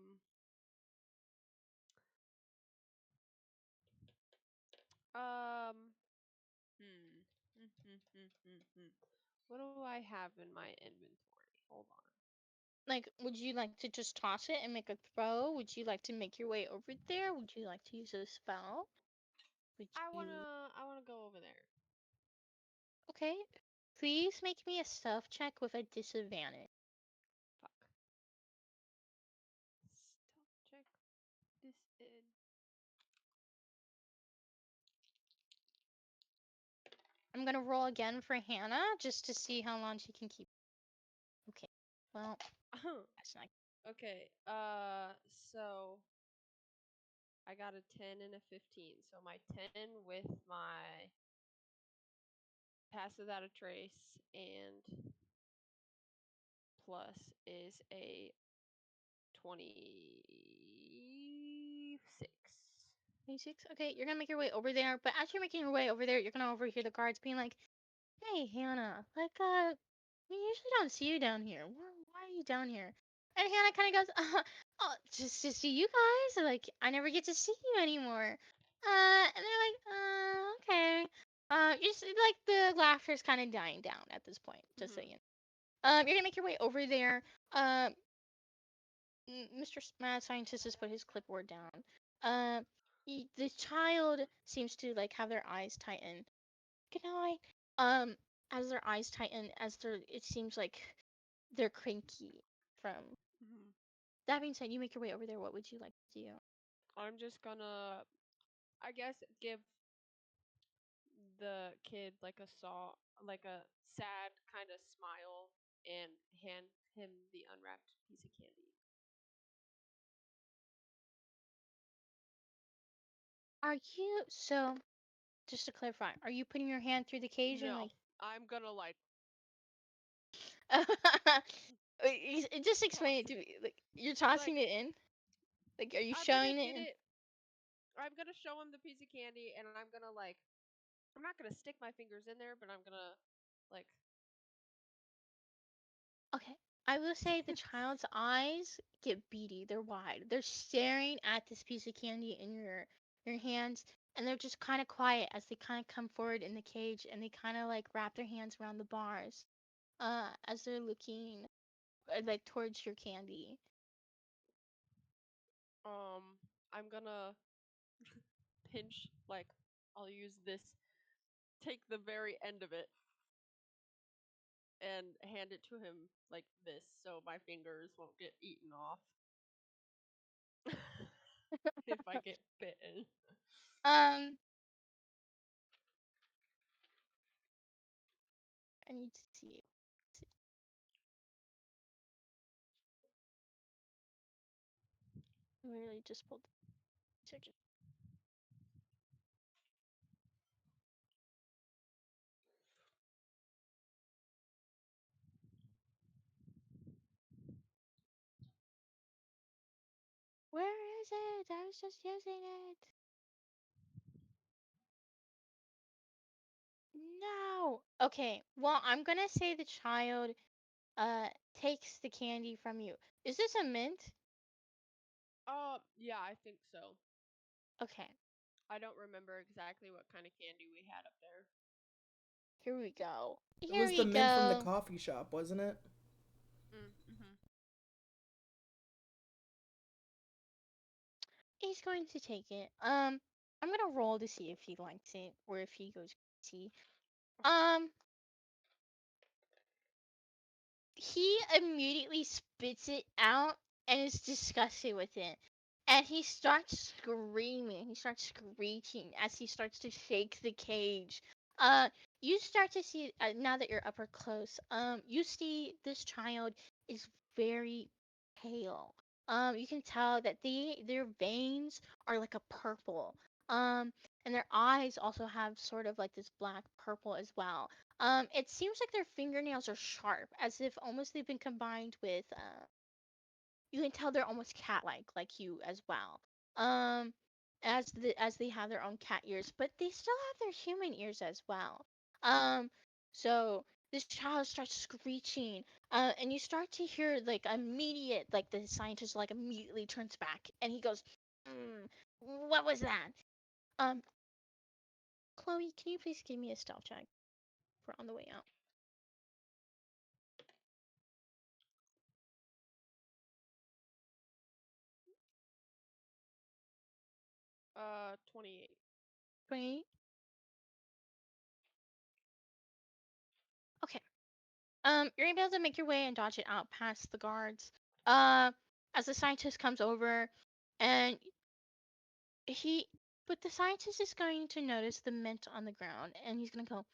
Um. Hmm. What do I have in my inventory? Hold on. Like, would you like to just toss it and make a throw? Would you like to make your way over there? Would you like to use a spell? Would I you? wanna. I wanna go over there. Okay. Please make me a stealth check with a disadvantage. Fuck. Stealth check. This is. I'm gonna roll again for Hannah just to see how long she can keep. Okay. Well, that's not. Okay. So I got a 10 and a 15. So my 10 with my pass without a trace and plus is a 26. 26. Okay, you're gonna make your way over there, but as you're making your way over there, you're gonna overhear the guards being like, "Hey, Hannah, like, we usually don't see you down here. Why are you down here?" And Hannah kind of goes, "Oh, just to see you guys. Like, I never get to see you anymore." And they're like, okay." You just like the laughter's kind of dying down at this point, just so Mm-hmm. you know. You're gonna make your way over there. Mr. Mad Scientist has put his clipboard down. Uh, the child seems to like have their eyes tighten. Good night. As their eyes tighten, it seems like they're cranky. From Mm-hmm. that being said, you make your way over there. What would you like to do? I'm just gonna, I guess, give the kid like a like a sad kind of smile and hand him the unwrapped piece of candy. Are you so? Just to clarify, are you putting your hand through the cage and No, like? I'm gonna like Just toss explain it it. to me. Like you're Like tossing it in. Like, are you I'm gonna showing it? get it. I'm gonna show him the piece of candy, and I'm gonna like. I'm not gonna stick my fingers in there, but I'm gonna like. Okay. I will say the child's eyes get beady. They're wide. They're staring at this piece of candy in your hands, and they're just kind of quiet as they kind of come forward in the cage, and they kind of like wrap their hands around the bars, as they're looking like towards your candy. I'm gonna pinch like. I'll use this. Take the very end of it and hand it to him like this, so my fingers won't get eaten off if I get bitten. Um, I need to see. I literally just pulled. Search it. Where is it? I was just using it. No. Okay. Well, I'm gonna say the child takes the candy from you. Is this a mint? Yeah, I think so. Okay, I don't remember exactly what kind of candy we had up there. here we go. It Here was the we mint from the go. coffee shop, wasn't it? Mm-hmm. He's going to take it. I'm gonna roll to see if he likes it or if he goes crazy. Um, he immediately spits it out and is disgusted with it. And he starts screaming. He starts screeching as he starts to shake the cage. Uh, you start to see now that you're upper close. You see this child is very pale. You can tell that their veins are like a purple. Um, and their eyes also have sort of like this black purple as well. It seems like their fingernails are sharp, as if almost they've been combined with. You can tell they're almost cat-like, like you as well. Um, as they have their own cat ears, but they still have their human ears as well. Um, so this child starts screeching, and you start to hear like immediate, like the scientist like immediately turns back, and he goes, "What was that?" Um, Chloe, can you please give me a stealth check for on the way out? 28. 28. Okay. You're able to make your way and dodge it out past the guards. Uh, as the scientist comes over, and he, but the scientist is going to notice the mint on the ground, and he's gonna go,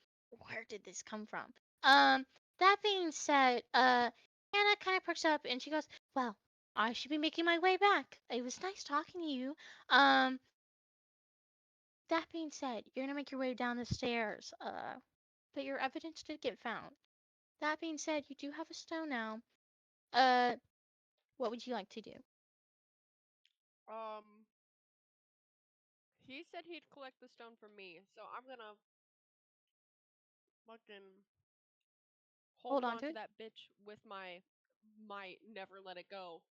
"Where did this come from?" Um, that being said, Hannah kind of perks up, and she goes, "Well, I should be making my way back. It was nice talking to you. Um, that being said, you're gonna make your way down the stairs. But your evidence did get found. That being said, you do have a stone now. Uh, what would you like to do?" Um, he said he'd collect the stone from me, so I'm gonna fucking Hold hold on on to to it. that bitch with my might, never let it go.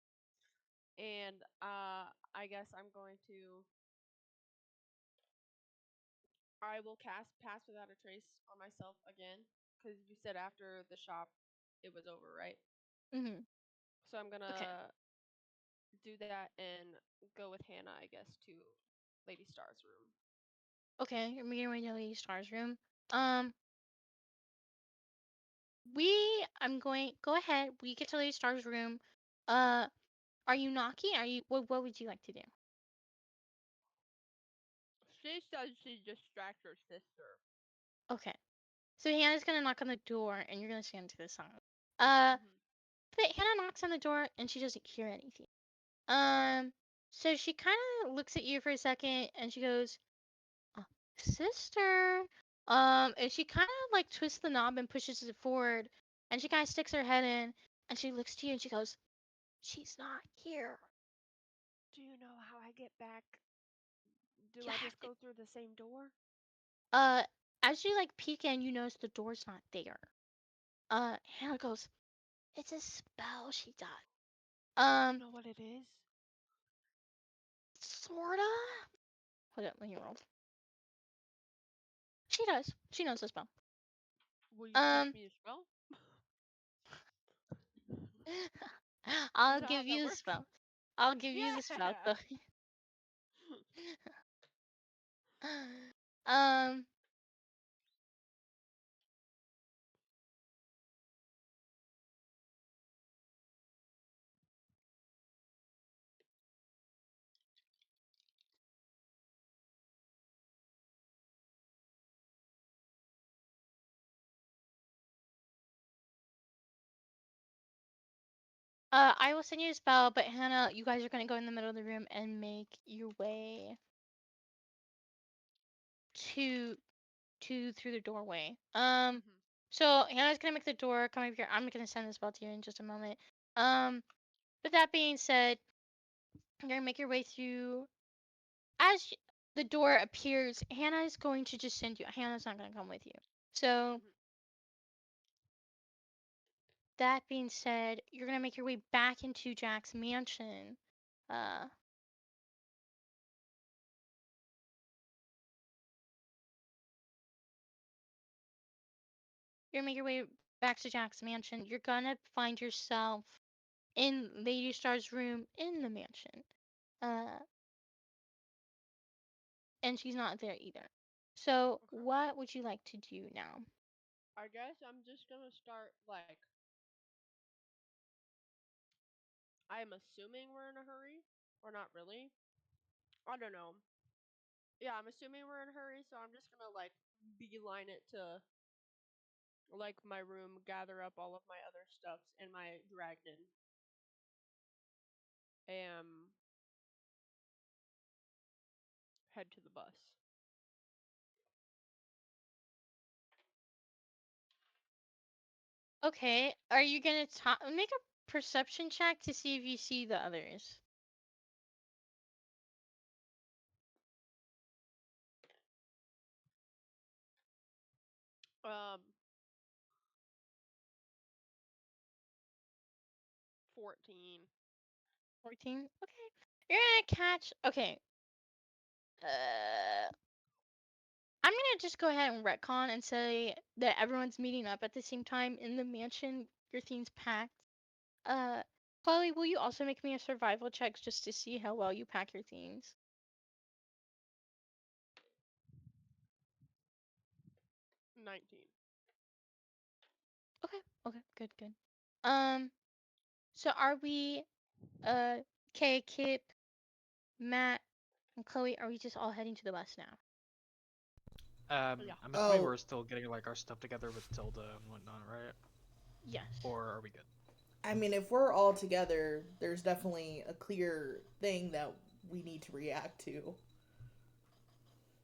And I guess I'm going to. I will cast Pass Without a Trace on myself again, because you said after the shop, it was over, right? Mm-hmm. So I'm Okay. gonna do that and go with Hannah, I guess, to Lady Star's room. Okay, you're making your way to Lady Star's room. Um, we, I'm going, go ahead. We get to Lady Star's room. Uh, are you knocking? Are you, what would you like to do? She says she distracts her sister. Okay. So Hannah's gonna knock on the door, and you're gonna stand to the side. Uh, Hmm. but Hannah knocks on the door, and she doesn't hear anything. Um, so she kind of looks at you for a second, and she goes, "Uh, Sister." And she kind of like twists the knob and pushes it forward, and she kind of sticks her head in, and she looks to you, and she goes, "She's not here. Do you know how I get back? Do You I have just to." go through the same door? Uh, as you like peek in, you notice the door's not there. Hannah goes, "It's a spell she does." Do you Um, know what it is? sorta. Hold up, let me roll. She does. She knows the spell. Will you teach Um, me a spell? Is I'll that how give that you the works? spell. I'll give you the spell. Yeah. Go. um, I will send you a spell, but Hannah, you guys are gonna go in the middle of the room and make your way to through the doorway. Mhm. So Hannah's gonna make the door come over here. I'm gonna send this spell to you in just a moment. Um, but that being said, you're gonna make your way through. As the door appears, Hannah is going to just send you. Hannah's not gonna come with you. So Mhm. that being said, you're gonna make your way back into Jack's mansion. Uh, you're gonna make your way back to Jack's mansion. You're gonna find yourself in Lady Star's room in the mansion. Uh, and she's not there either. So Okay. what would you like to do now? I guess I'm just gonna start like I'm assuming we're in a hurry or not really. I don't know. Yeah, I'm assuming we're in a hurry, so I'm just gonna like beeline it to like my room, gather up all of my other stuffs and my dragon, and head to the bus. Okay, are you gonna make a perception check to see if you see the others? Um, 14. 14. Okay. You're gonna catch. Okay. Uh, I'm gonna just go ahead and retcon and say that everyone's meeting up at the same time in the mansion. Your thing's packed. Uh, Chloe, will you also make me a survival check just to see how well you pack your things? 19. Okay. Okay. Good. Good. Um. So are we? Kay, Kip, Matt, and Chloe? Are we just all heading to the bus now? Yeah. I'm assuming Oh, we're still getting like our stuff together with Tilda and whatnot, right? Yes. Or are we good? I mean, if we're all together, there's definitely a clear thing that we need to react to.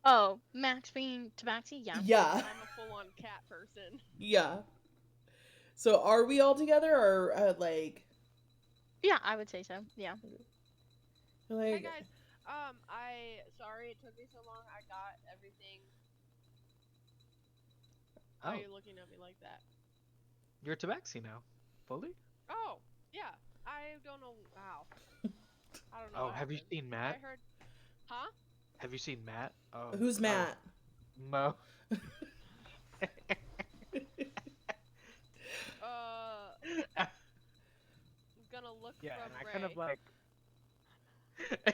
Oh, Max being Tabaxi? Yeah. Yeah, I'm a full-on cat person. yeah. So are we all together, or like, Yeah, I would say so. Yeah. Hey like? guys. Sorry it took me so long. I got everything. Why are Oh, you looking at me like that? you're Tabaxi now, fully? Oh, yeah. I don't know how. I don't know Oh, what have you happened. seen I Matt? heard, huh? Have you seen Matt? Oh, Who's oh, Matt? Mo. Uh, I'm gonna look Yeah, from and I kind of Ray.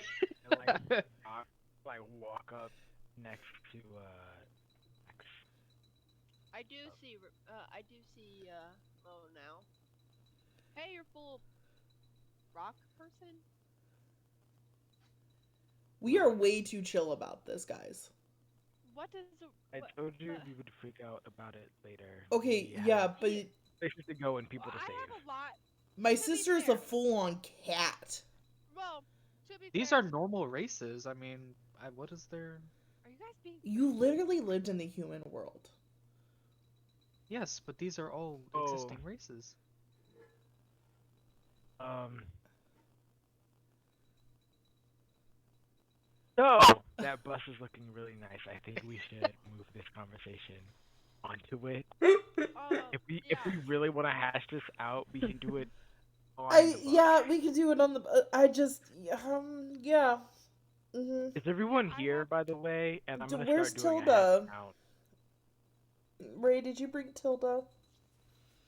and, like walk, walk up next to Max. I do see, Mo now. Hey, you're full rock person? We are way too chill about this, guys. What is a, I what, told you but, we would freak out about it later. Okay, We yeah, have but yeah, places to go and people to I save. have a lot, my to be sister is a fair. full-on cat. Well, to be These fair, are normal races. I mean, what is there? are you guys being You friendly? literally lived in the human world. Yes, but these are all Oh, existing races. um. So that bus is looking really nice. I think we should move this conversation onto it. If Yeah. we really want to hash this out, we can do it on I the bus. yeah, we could do it on the. I just yeah. Mhm. Is Yeah, everyone I here, have. by the way? And I'm gonna Where's start doing a head Tilda? count. Ray, did you bring Tilda?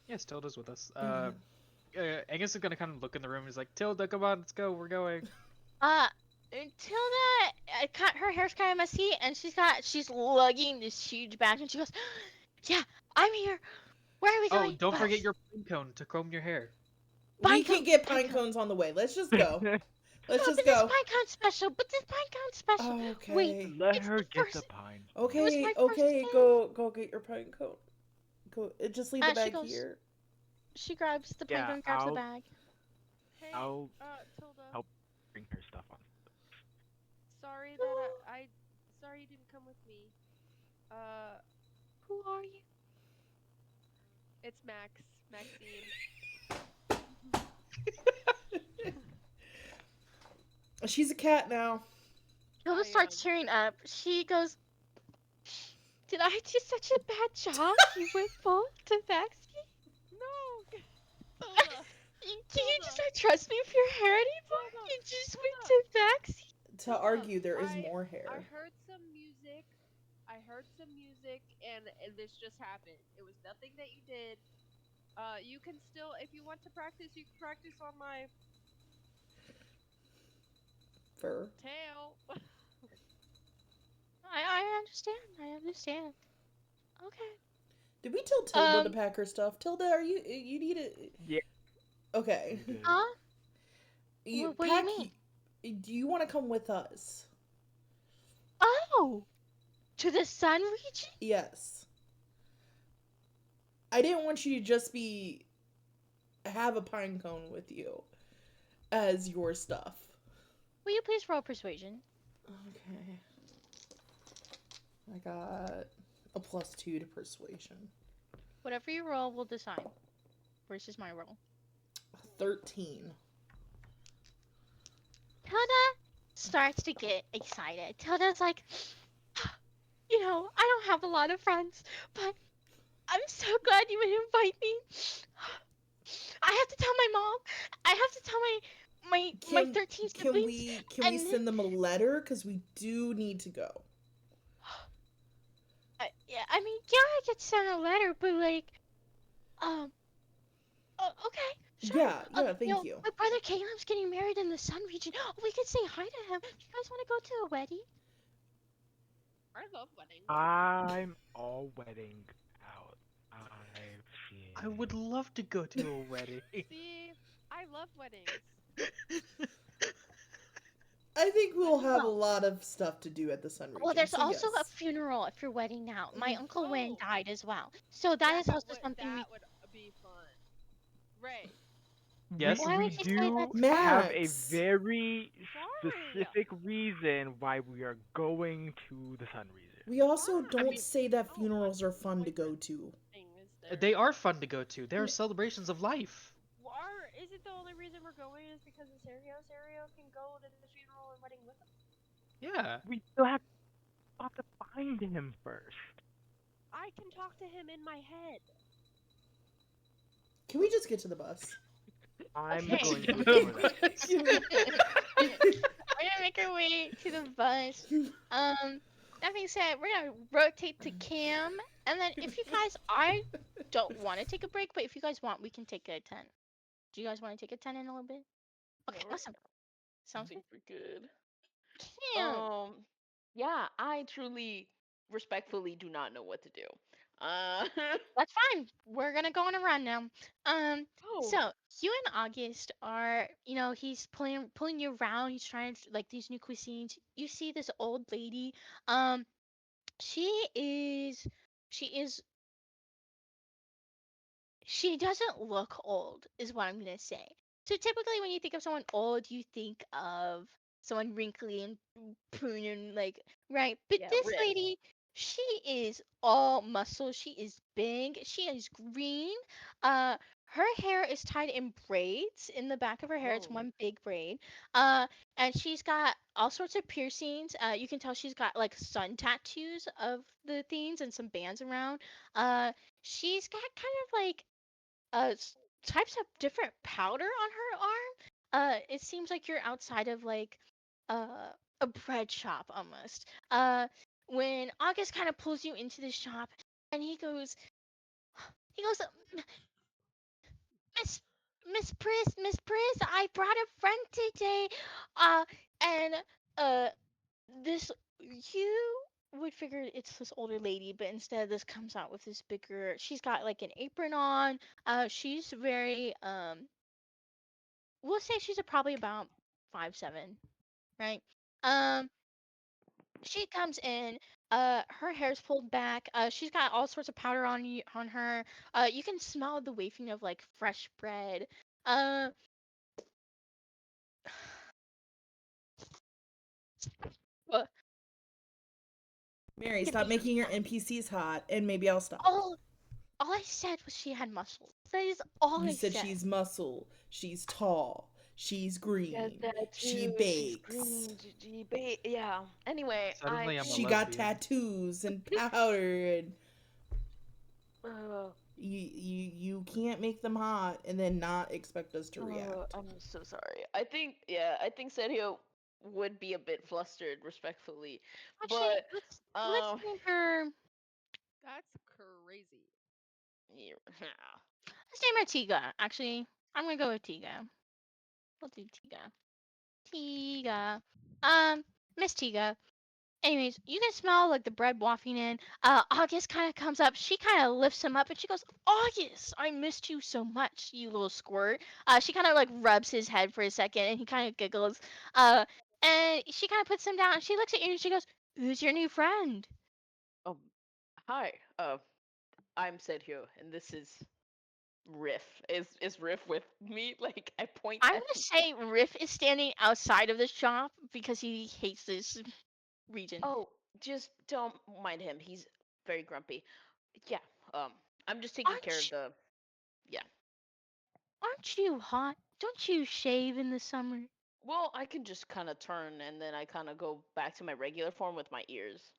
Yes, Tilda's with us. Okay. Angus is gonna kind of look in the room. He's like, Tilda, come on, let's go. We're going. Uh, Tilda, her hair's kind of messy, and she's lugging this huge bag, and she goes, "Yeah, I'm here. Where are we Oh, going? don't forget Bus. your pine cone to comb your hair. We Pine can cone. get Pine pine cone. cones on the way. Let's just go. Let's Oh, just but this go. pine cone special. But this pine cone special. Wait, Okay. Let it's her the get the first. pine It was cone. my Okay, first okay, day. go get your pine cone. Go just leave the She bag goes. here. She grabs the pine Yeah, cone, grabs the bag. Hey, I'll Tilda. help bring her stuff on. Sorry that sorry you didn't come with me. Uh, Who are you? it's Max. Maxine. She's a cat now. Tilda I starts tearing up. She goes, "Did I do such a bad job? You went full to vaccine? No, Tilda. Can you just Tilda. not trust me with your hair anymore? Tilda. You just went Tilda. to vaccine?" To Tilda. argue, there is I more I hair. heard some music. I heard some music, and this just happened. It was nothing that you did. You can still, if you want to practice, you can practice on my Fur. tail. I understand. I understand. Okay. Did we tell Tilda to pack her stuff? Tilda, are you need it? Yeah, Okay. we did. Huh? You What do you pack. mean? Do you want to come with us? Oh, to the sun region? Yes. I didn't want you to just be have a pine cone with you as your stuff. Will you please roll persuasion? Okay. I got a +2 to persuasion. Whatever you roll, we'll decide. Versus my roll. 13. Tilda starts to get excited. Tilda's like, I don't have a lot of friends, but I'm so glad you would invite me. I have to tell my mom. I have to tell my Can 13 can siblings, we can we and then send them a letter because we do need to go? yeah, I mean, yeah, I could send a letter, but like, um, okay, sure. Yeah, yeah, thank you. My brother Caleb's getting married in the Sun region. Oh, we could say hi to him. Do you guys want to go to a wedding? I love weddings. I'm all wedding out. I I would feel. love to go to a wedding. See, I love weddings. I think we'll have a Well, lot of stuff to do at the Sun well, region, there's so also a yes. funeral if you're wedding now. My Uncle Win Oh, died as well, so that is also something that we. would be fun. Ray, We Yes? Why we would you say do that's have sad? a Max, very sorry. specific reason why we are going to the Sun region. we also Why? I don't mean, say that No, funerals are the fun to go boyfriend to. thing is there. they are fun to go to. They are celebrations of life. Is it the only reason we're going is because of Serio? Serio can go to the funeral and wedding with us. Yeah. We still have to find him first. I can talk to him in my head. Can we just get to the bus? I'm Okay. going to ignore that. We're gonna make our way to the bus. That being said, we're gonna rotate to Cam, and then if you guys, I don't want to take a break, but if you guys want, we can take a 10. Do you guys want to take a 10 in a little bit? Okay, Alright, awesome. Sounds good. super good. Cam, Yeah, I truly, respectfully do not know what to do. Uh, that's fine. We're gonna go on a run now. Um, oh, so you and August are, he's pulling you around. He's trying to like these new cuisines. You see this old lady. Um, she is, she is She doesn't look old, is what I'm gonna say. So typically, when you think of someone old, you think of someone wrinkly and prune and like right. But yeah, this Riff. lady, she is all muscle. She is big. She is green. Her hair is tied in braids in the back of her hair. It's Oh, one big braid. Uh, and she's got all sorts of piercings. You can tell she's got like sun tattoos of the things and some bands around. Uh, she's got kind of like types of different powder on her arm. It seems like you're outside of like a bread shop almost. When August kind of pulls you into the shop, and he goes, Miss Miss Pris, I brought a friend today. Uh, and uh, this you would figure it's this older lady, but instead this comes out with this bigger. She's got like an apron on. She's very we'll say she's probably about 5'7", right? Um, she comes in. Her hair's pulled back. She's got all sorts of powder on her. You can smell the wafting of like fresh bread. Uh, uh, Mary, could stop be making your NPCs hot, and maybe I'll stop. all I said was she had muscles. That is all You I said said. she's muscle, she's tall, she's she has green, she tattoos. She's bakes, green. Yeah. Anyway, I Suddenly I'm a she think. got lesbian. tattoos and powder, and Uh, you can't make them hot and then not expect us to react. I'm so sorry. I think. Yeah, I think Sergio would be a bit flustered, respectfully, Actually, but let's um. name her. That's crazy. Yeah. Let's name her Tiga. Actually, I'm gonna go with Tiga. We'll do Tiga. Tiga. Miss Tiga. Anyways, you can smell like the bread wafting in. August kind of comes up. She kind of lifts him up and she goes, "August, I missed you so much, you little squirt." She kind of like rubs his head for a second and he kind of giggles. Uh, and she kind of puts him down. She looks at you and she goes, "Who's your new friend?" Um. Hi. I'm Sergio, and this is Riff. Is Riff with me? Like I point I'm at. gonna say Riff is standing outside of the shop because he hates this region. Oh, just don't mind him. He's very grumpy. Yeah. Um. I'm just taking care of Aren't the. Yeah. aren't you hot? Don't you shave in the summer? Well, I can just kind of turn and then I kind of go back to my regular form with my ears.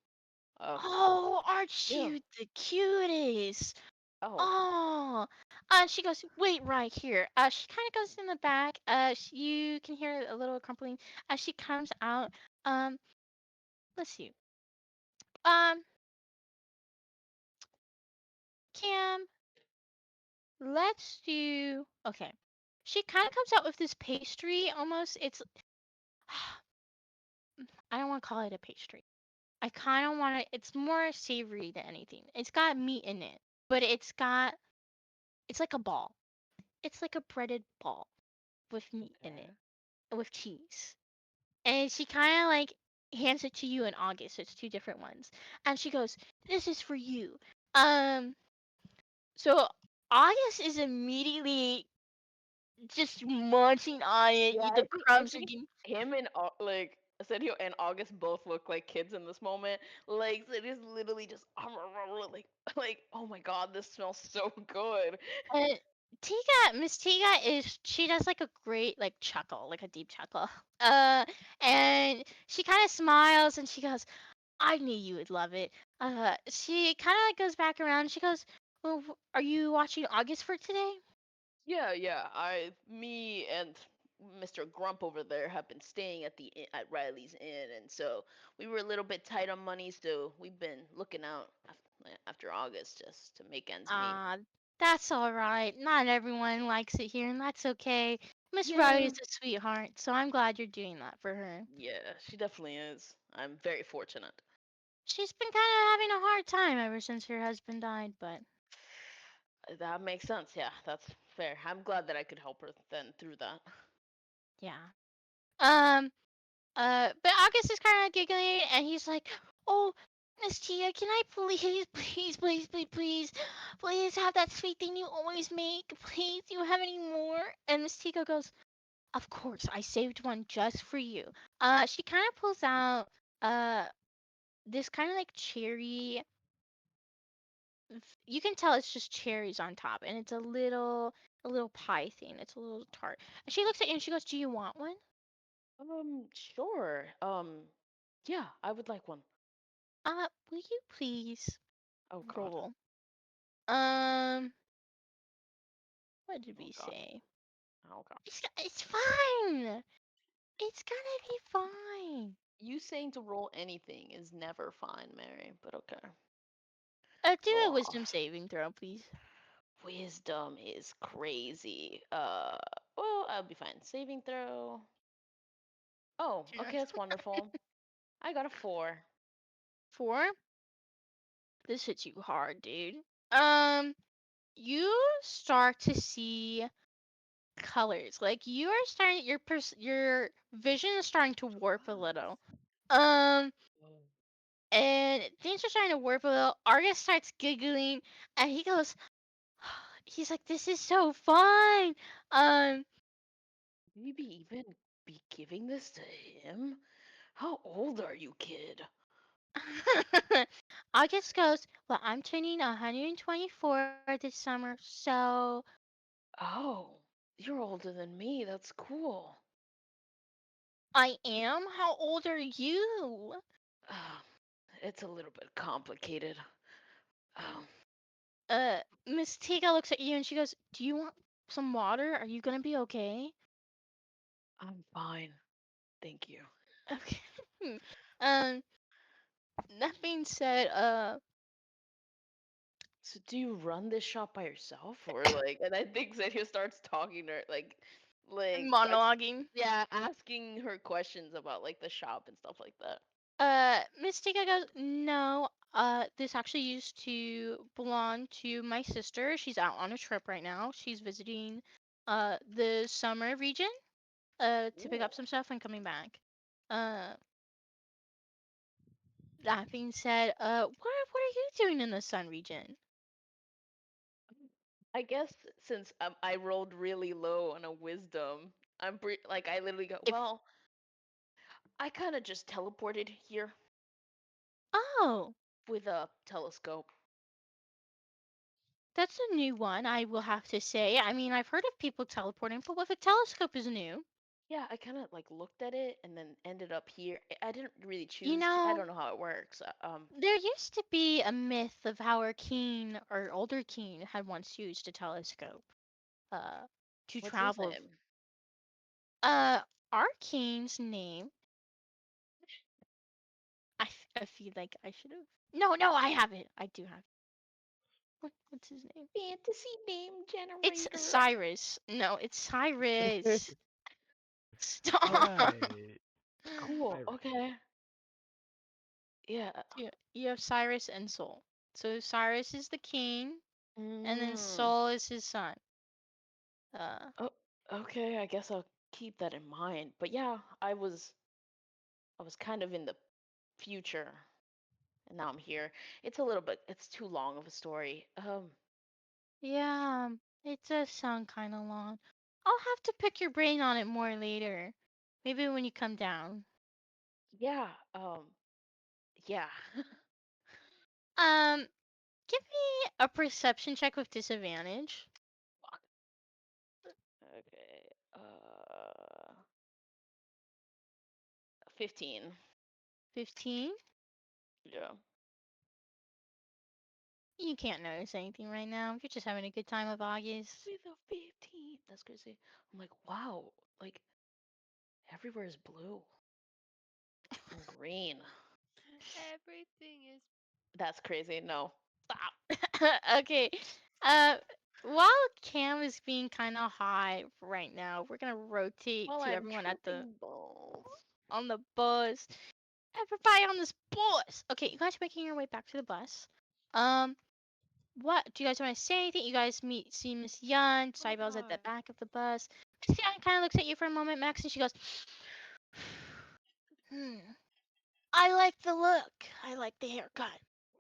Uh. Oh, aren't Yeah. you the cutest? Oh. Oh, she goes, wait right here. She kind of goes in the back. You can hear a little crumpling as she comes out. Um, let's see. Um, Cam, let's do. Okay. She kind of comes out with this pastry almost. It's. I don't want to call it a pastry. I kind of want to. It's more savory than anything. It's got meat in it, but it's got. It's like a ball. It's like a breaded ball with meat in it, Okay. with cheese. And she kind of like hands it to you in August. So it's two different ones. And she goes, "This is for you." Um, so August is immediately just munching on it. Yeah, The I crumbs are think getting. him and like Sergio and August both look like kids in this moment. Like it is literally just like oh my god, this smells so good. And Miss Tiga is she does like a great like chuckle, like a deep chuckle. Uh, and she kind of smiles and she goes, "I knew you would love it." She kind of like goes back around. She goes, "Well, are you watching August for today?" Yeah, yeah. Me and Mr. Grump over there have been staying at at Riley's Inn, and so we were a little bit tight on money, so we've been looking out after August just to make ends meet. Ah, that's all right. Not everyone likes it here, and that's okay. Miss Yeah, Riley's a sweetheart, so I'm glad you're doing that for her. yeah, she definitely is. I'm very fortunate. She's been kind of having a hard time ever since her husband died, but That makes sense. Yeah, that's fair. I'm glad that I could help her then through that. yeah. Um, but August is kind of giggling, and he's like, "Oh, Miss Tia, can I please, please, please, please, please, please have that sweet thing you always make? Please, do you have any more?" And Miss Tia goes, "Of course, I saved one just for you." She kind of pulls out uh this kind of like cherry. You can tell it's just cherries on top, and it's a little pie thing. It's a little tart. And she looks at you and she goes, "Do you want one?" Sure. Yeah, I would like one. Will you please Oh God. roll? Um, what did Oh we God. say? Oh God. It's fine. It's gonna be fine. You saying to roll anything is never fine, Mary, but okay. Do a Oh, wisdom saving throw, please. wisdom is crazy. Well, I'll be fine. Saving throw. Oh, okay, that's wonderful. I got a 4. 4. This hits you hard, dude. Um, you start to see colors. Like you are starting your vision is starting to warp a little. Um, and things are starting to warp a little. Argus starts giggling, and he goes, he's like, "This is so fun." Um, Maybe even be giving this to him? How old are you, kid? August goes, "Well, I'm turning 124 this summer, so Oh, you're older than me. That's cool. I am. How old are you?" Uh, it's a little bit complicated. Oh, Miss Tiga looks at you and she goes, "Do you want some water? Are you gonna be okay?" I'm fine. Thank you. Okay. um, that being said, So do you run this shop by yourself or like and I think Sergio starts talking to her starts monologuing. yeah, asking her questions about like the shop and stuff like that. Miss Tiga goes, "No, this actually used to belong to my sister. She's out on a trip right now. She's visiting, the summer region, to pick up Cool. some stuff and coming back. Uh, that being said, what are you doing in the sun region?" I guess since I rolled really low on a wisdom, like I literally go, If well, I kind of just teleported here Oh, with a telescope. that's a new one, I will have to say. I mean, I've heard of people teleporting, but with a telescope is new. Yeah, I kind of like looked at it and then ended up here. I didn't really You choose. I know, don't know how it works. there used to be a myth of how our king or older king had once used a telescope uh to What's his travel. name? Uh our king's name, I feel like I should have. No, I have it. I do have. What's his name? Fantasy name It's generator. Cyrus. No, it's Cyrus. All Stop. right. Cool. Cyrus. Okay. Yeah. You have Cyrus and Sol. So Cyrus is the king, and then Mm. Sol is his son. Uh, Oh, okay. I guess I'll keep that in mind. But yeah, I was kind of in the future, and now I'm here. It's a little bit. It's too long of a story. yeah, it does sound kind of long. I'll have to pick your brain on it more later. Maybe when you come down. Yeah. Yeah. Um, Give me a perception check with disadvantage. Fuck. Okay. 15. 15. Yeah. You can't notice anything right now. You're just having a good time of August. With a 15. That's crazy. I'm like, wow. Like everywhere is blue and green. Everything is. That's crazy. No. Stop. Okay. Uh, while Cam is being kind of high right now, we're gonna rotate Well, to I'm everyone at the tripping balls. on the bus. Everybody on this bus. Okay, you guys are making your way back to the bus. Um, what do you guys want to say? Anything? You guys see Miss Young. Oh Cybel's at the God. back of the bus. Miss Young kind of looks at you for a moment, Max, and she goes, "Hmm. I like the look. I like the haircut.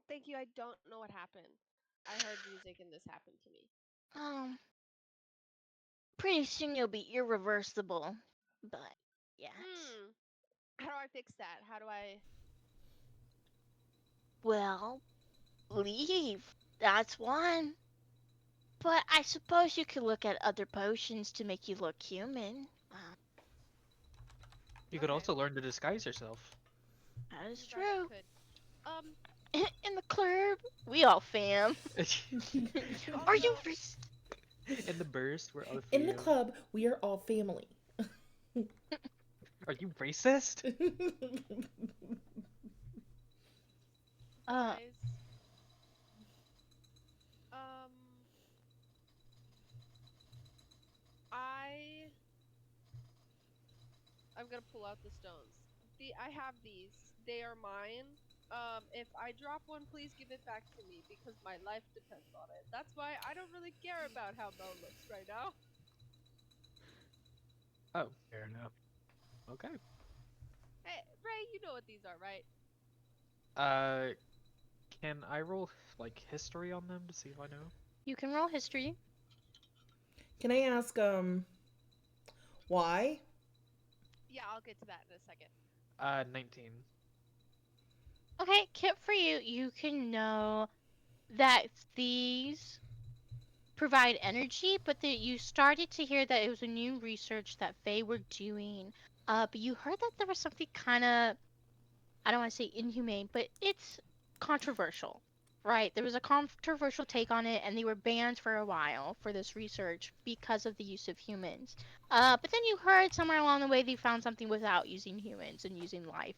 Thank you. I don't know what happened. I heard music and this happened to me. Um, pretty soon you'll be irreversible, but yes. Hmm. How do I fix that? How do I? Well, leave. That's one. But I suppose you could look at other potions to make you look human. You could Okay. also learn to disguise yourself. That is You guys true. could. Um. In the club, we all fam. Are you? Also, In the burst, we're all In the fam. club, we are all family. Are you racist? Uh, guys. Um. I. I'm gonna pull out the stones. I have these. They are mine. If I drop one, please give it back to me because my life depends on it. That's why I don't really care about how Mel looks right now. Oh, Fair enough. okay. Hey, Ray, you know what these are, right? Uh, can I roll like history on them to see if I know? you can roll history. Can I ask, why? Yeah, I'll get to that in a second. 19. Okay, Kip, for you, you can know that these provide energy, but that you started to hear that it was a new research that they were doing. But you heard that there was something kind of, I don't want to say inhumane, but it's controversial, right? There was a controversial take on it, and they were banned for a while for this research because of the use of humans. But then you heard somewhere along the way they found something without using humans and using life.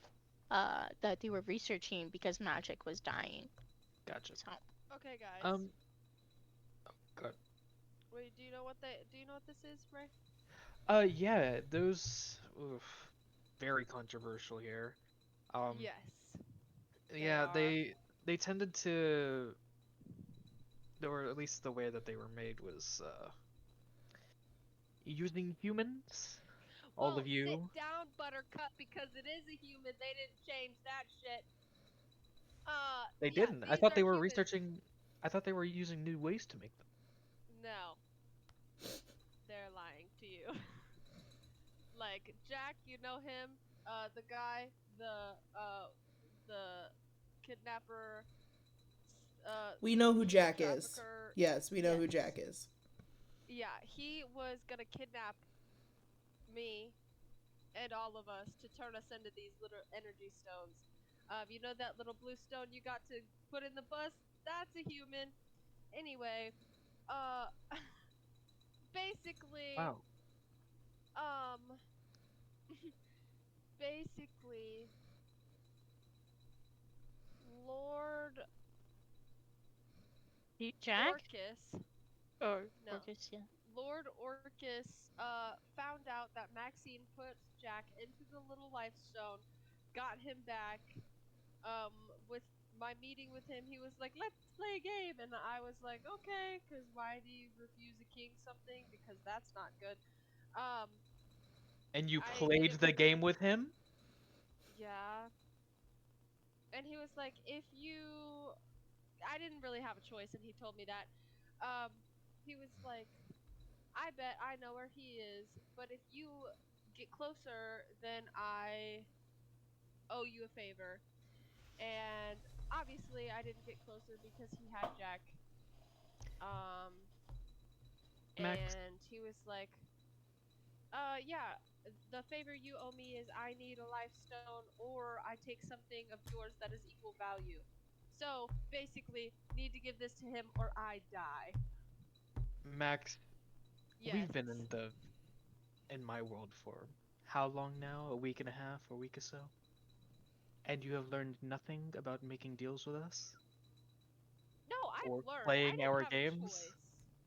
That they were researching because magic was dying. Gotcha. So Okay, guys. Um, good. Wait, do you know what this is, Ray? Yeah, those, oof, very controversial here. Um, Yes, they yeah, are. they tended to, or at least the way that they were made was using humans. All Well, of sit you. down, Buttercup, because it is a human. They didn't change that shit. They Yeah, didn't. I these thought are they were humans. researching. I thought they were using new ways to make them. No, they're lying to you. Like Jack, you know him, the guy, the kidnapper, We know who human Jack is. trafficker. Yes, we know Yes, who Jack is. yeah, he was gonna kidnap me and all of us to turn us into these little energy stones. You know that little blue stone you got to put in the bus? That's a human. Anyway, uh, basically, Wow. um, basically, Lord Jack? Orcus, Or no, just yeah. Lord Orcus, found out that Maxine put Jack into the little life stone, got him back. With my meeting with him, he was like, "Let's play a game," and I was like, "Okay," because why do you refuse a king something? Because that's not good. Um, And you I did played it the with game him. with him? Yeah, and he was like, "If you," I didn't really have a choice, and he told me that. He was like, "I bet I know where he is, but if you get closer, then I owe you a favor." And obviously, I didn't get closer because he had Jack. Um, Max, and he was like, yeah, the favor you owe me is I need a life stone or I take something of yours that is equal value. So basically, need to give this to him or I die. Max, Yes. we've been in my world for how long now? A week and a half, a week or so? And you have learned nothing about making deals with us? No, I've Or learned. I playing didn't our have a games? choice.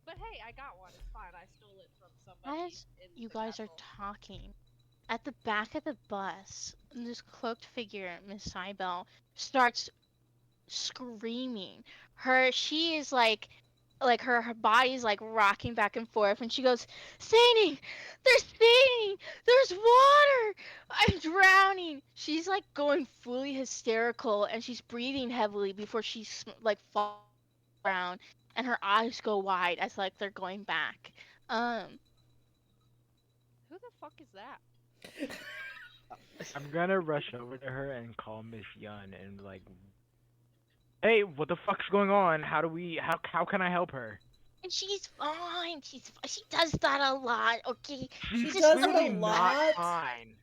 But hey, I got one. It's fine. I stole it from somebody As in you the guys are castle. talking, at the back of the bus, this cloaked figure, Miss Cybele, starts screaming. She is like her body is like rocking back and forth, and she goes, "Staining! There's staining! There's water! I'm drowning!" She's like going fully hysterical, and she's breathing heavily before she like falls to the ground, and her eyes go wide as like they're going back. Um, Who the fuck is that? I'm gonna rush over to her and call Miss Yun and like, hey, what the fuck's going on? How can I help her? and she's fine. She does that a lot. Okay, She's She just does it a clearly not lot. fine.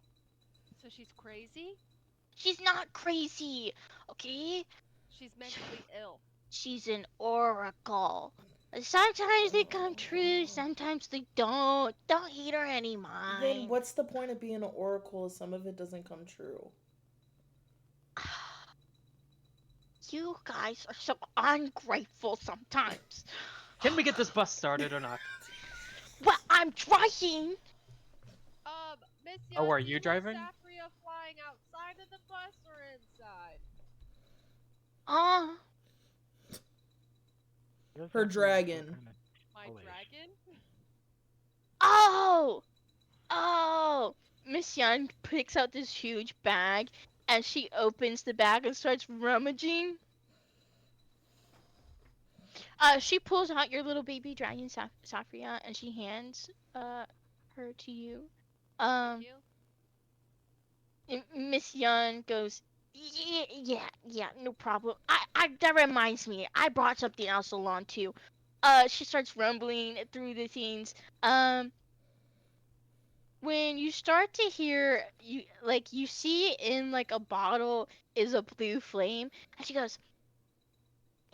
So she's crazy? she's not crazy. Okay, She's mentally ill. she's an oracle. Sometimes they come true, Oh. sometimes they don't. Don't hate her any Then mind. what's the point of being an oracle if some of it doesn't come true? You guys are so ungrateful sometimes. Can we get this bus started or not? Well, I'm trying. Miss Oh, Young, are do you you want driving? Safria flying outside of the bus or inside? Uh, Those Her actually look so dragon. kind of My foolish. dragon? oh, oh. Miss Young picks out this huge bag and she opens the bag and starts rummaging. She pulls out your little baby dragon, Safria, and she hands her to you. Thank Um, you. Miss Young goes, yeah, yeah, yeah, no problem. That reminds me, I brought something else along too. She starts rumbling through the things. Um, when you start to hear you see in like a bottle is a blue flame, and she goes,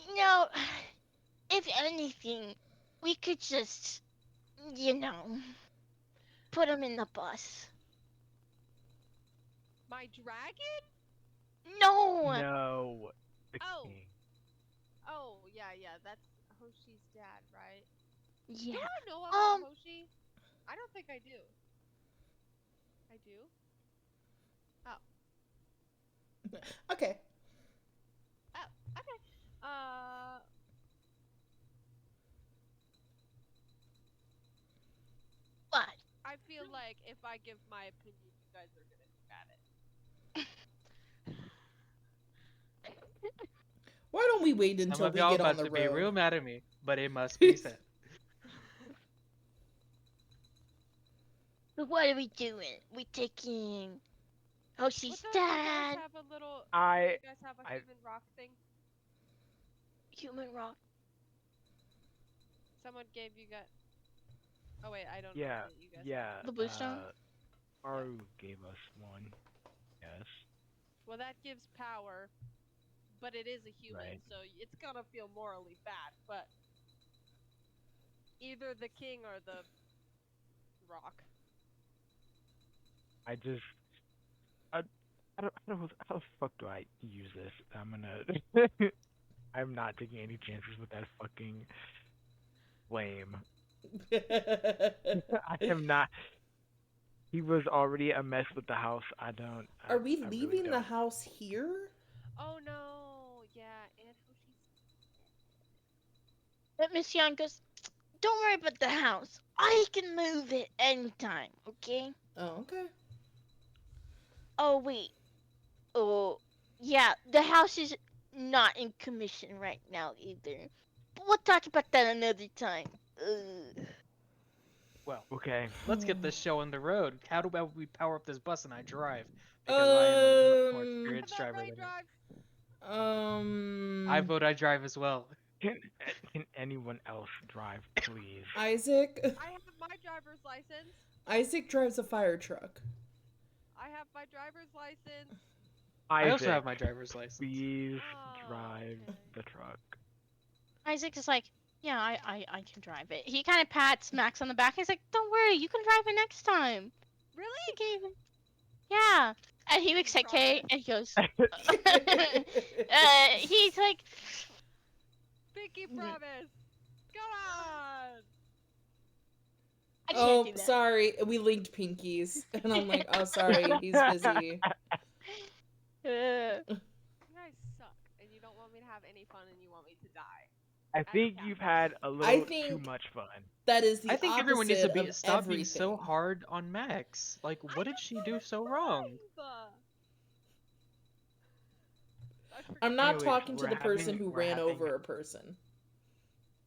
you know, if anything, we could just, you know, put him in the bus. My dragon? No, No, the Oh, king. yeah, yeah, that's Hoshi's dad, right? Do yeah, I know about um, Hoshi? I don't think I do. I do? Oh, Okay. oh, okay. Uh, what? I feel like if I give my opinion, you guys are gonna be mad at Why don't we wait Some until of we y'all get on about the to be road? real mad at me, but it must be said. So what are we doing? We taking What Hoshi's don't you guys dad, have a little? Don't I you guys have a I human rock thing? human rock. Someone gave you guys. Oh wait, I don't know yeah that you guys have yeah that. The Bluestone? Aru gave us one. Yes. Well, that gives power, but it is a human, Right. so it's gonna feel morally bad. But either the king or the rock. I just I, how the fuck do I use this? I'm gonna I'm not taking any chances with that fucking flame. I am not. He was already a mess with the house. I don't. Are we I really leaving the don't. house here? Oh no! Yeah, and Hoshi's. But Miss Young goes, don't worry about the house. I can move it anytime, okay? Oh, okay. Oh, wait. Oh, yeah, the house is not in commission right now either. But we'll talk about that another time. Ugh. Well, Okay. let's get this show on the road. How do we power up this bus and I drive? Because I am a much more Um, I experienced thought driver Ray than him. drive. I um, vote I drive as well. Can anyone else drive, please? Isaac. I have my driver's license. Isaac drives a fire truck. I have my driver's license. I also Isaac, have my driver's license. please Oh, drive okay. the truck. Isaac is like, yeah, I can drive it. He kind of pats Max on the back. He's like, don't worry, you can drive it next time. Really? You can even, yeah. And he looks at Kay Promise. and he goes, he's like, Pinky promise. Come on. I can't Oh, do that. sorry. We linked pinkies. And I'm like, oh, sorry. He's busy. You guys suck, and you don't want me to have any fun, and you want me to die. I As a think you've had captain. a I little too think much fun. that is I the think everyone needs to opposite be of stop being so everything. hard on Max. Like, I what did just she want do to so wrong? drive. I forgot. I'm not Anyways, talking to the person who we're ran having over a person.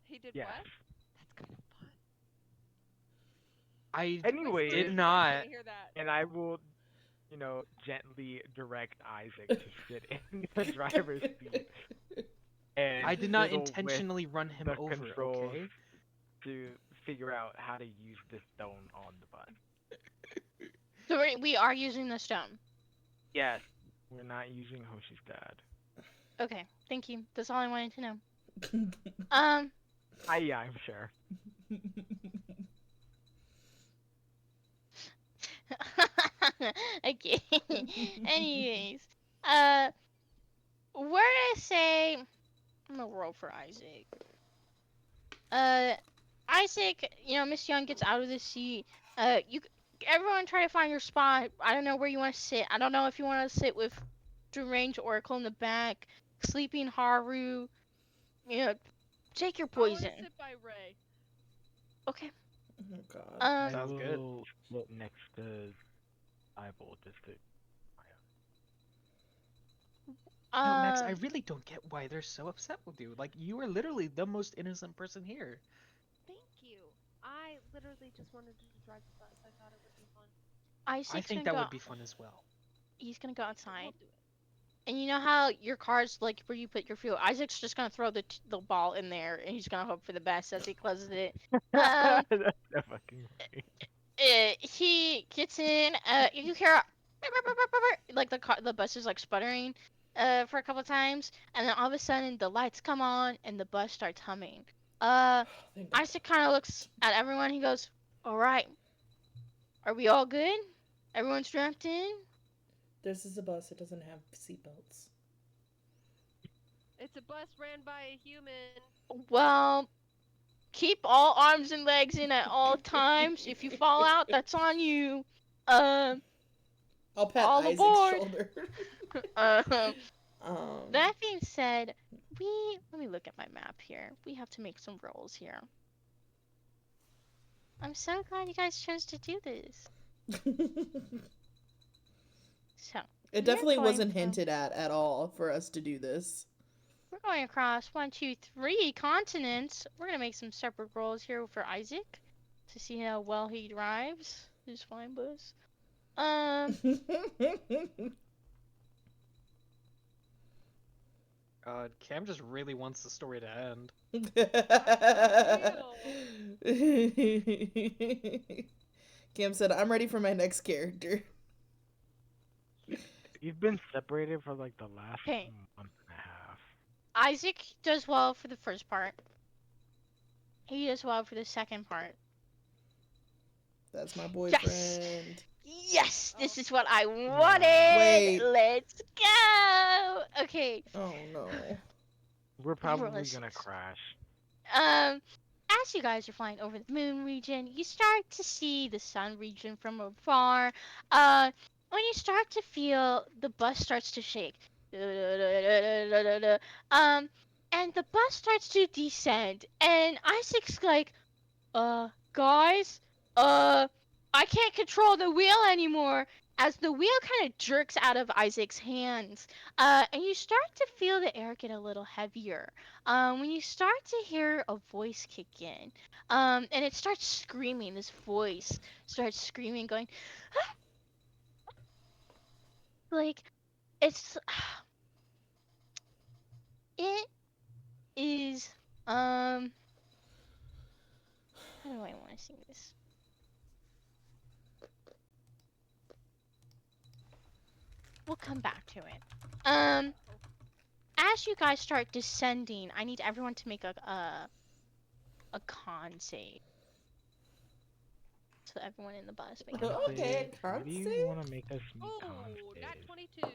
He did yes. what? That's kind of fun. I Anyways, did Whisper, you guys not. can't hear that. and I will, gently direct Isaac to sit in the driver's seat and I did not fiddle with intentionally run him the over, controls okay? to figure out how to use the stone on the bus. So we are using the stone. Yes, we're not using Hoshi's dad. Okay, thank you. That's all I wanted to know. Um, Yeah, I'm sure. okay. Anyways, where did I say? I'm gonna roll for Isaac. Uh, Isaac, Miss Young gets out of the seat. Everyone try to find your spot. I don't know where you want to sit. I don't know if you want to sit with Deranged Oracle in the back, Sleeping Haru. Take your I want to poison. sit by Ray. Okay. Oh, God. I Sounds good. will sit next to Eyeball just to. No, Max, I Um, really don't get why they're so upset with you. Like, you are literally the most innocent person here. Thank you. I literally just wanted to drive the bus. I thought it would be fun. I Isaac's think gonna that go. would be fun as well. He's gonna go We'll outside. do it. And you know how your car's like where you put your fuel? Isaac's just gonna throw the ball in there, and he's gonna hope for the best as he closes it. Um, That's so fucking funny. he gets in. You hear like the bus is like sputtering, for a couple times, and then all of a sudden the lights come on and the bus starts humming. Thank God. Isaac kind of looks at everyone. He goes, "All right, are we all good? Everyone's strapped in." This is a bus. It doesn't have seatbelts. It's a bus ran by a human. Well, keep all arms and legs in at all times. If you fall out, that's on you. Um, I'll pat all Isaac's aboard. shoulder. Um, um, that being said, let me look at my map here. We have to make some rolls here. I'm so glad you guys chose to do this. So it definitely wasn't hinted at all for us to do this. we're going across 1, 2, 3 continents. We're gonna make some separate rolls here for Isaac to see how well he drives his flying bus. God, Cam just really wants the story to end. Cam said, "I'm ready for my next character." You've been separated for like the last Okay, month and a half. Isaac does well for the first part. He does well for the second part. That's my Yes! boyfriend. Yes! Oh, This is what I Yeah. wanted! Wait. Let's go! Okay. Oh no. We're Bro, probably gonna crash. Um, as you guys are flying over the moon region, you start to see the sun region from afar. When you start to feel the bus starts to shake. Um, and the bus starts to descend, and Isaac's like, guys, uh, I can't control the wheel anymore. As the wheel kind of jerks out of Isaac's hands, and you start to feel the air get a little heavier. When you start to hear a voice kick in, and it starts screaming. This voice starts screaming, going, like, it's, it is, how do I want to sing this? We'll come back to it. Um, as you guys start descending, I need everyone to make a con save. So everyone in the bus make a con save. Okay, Honestly, why do can't you say. want to make us meet oh, nat Constance? 22.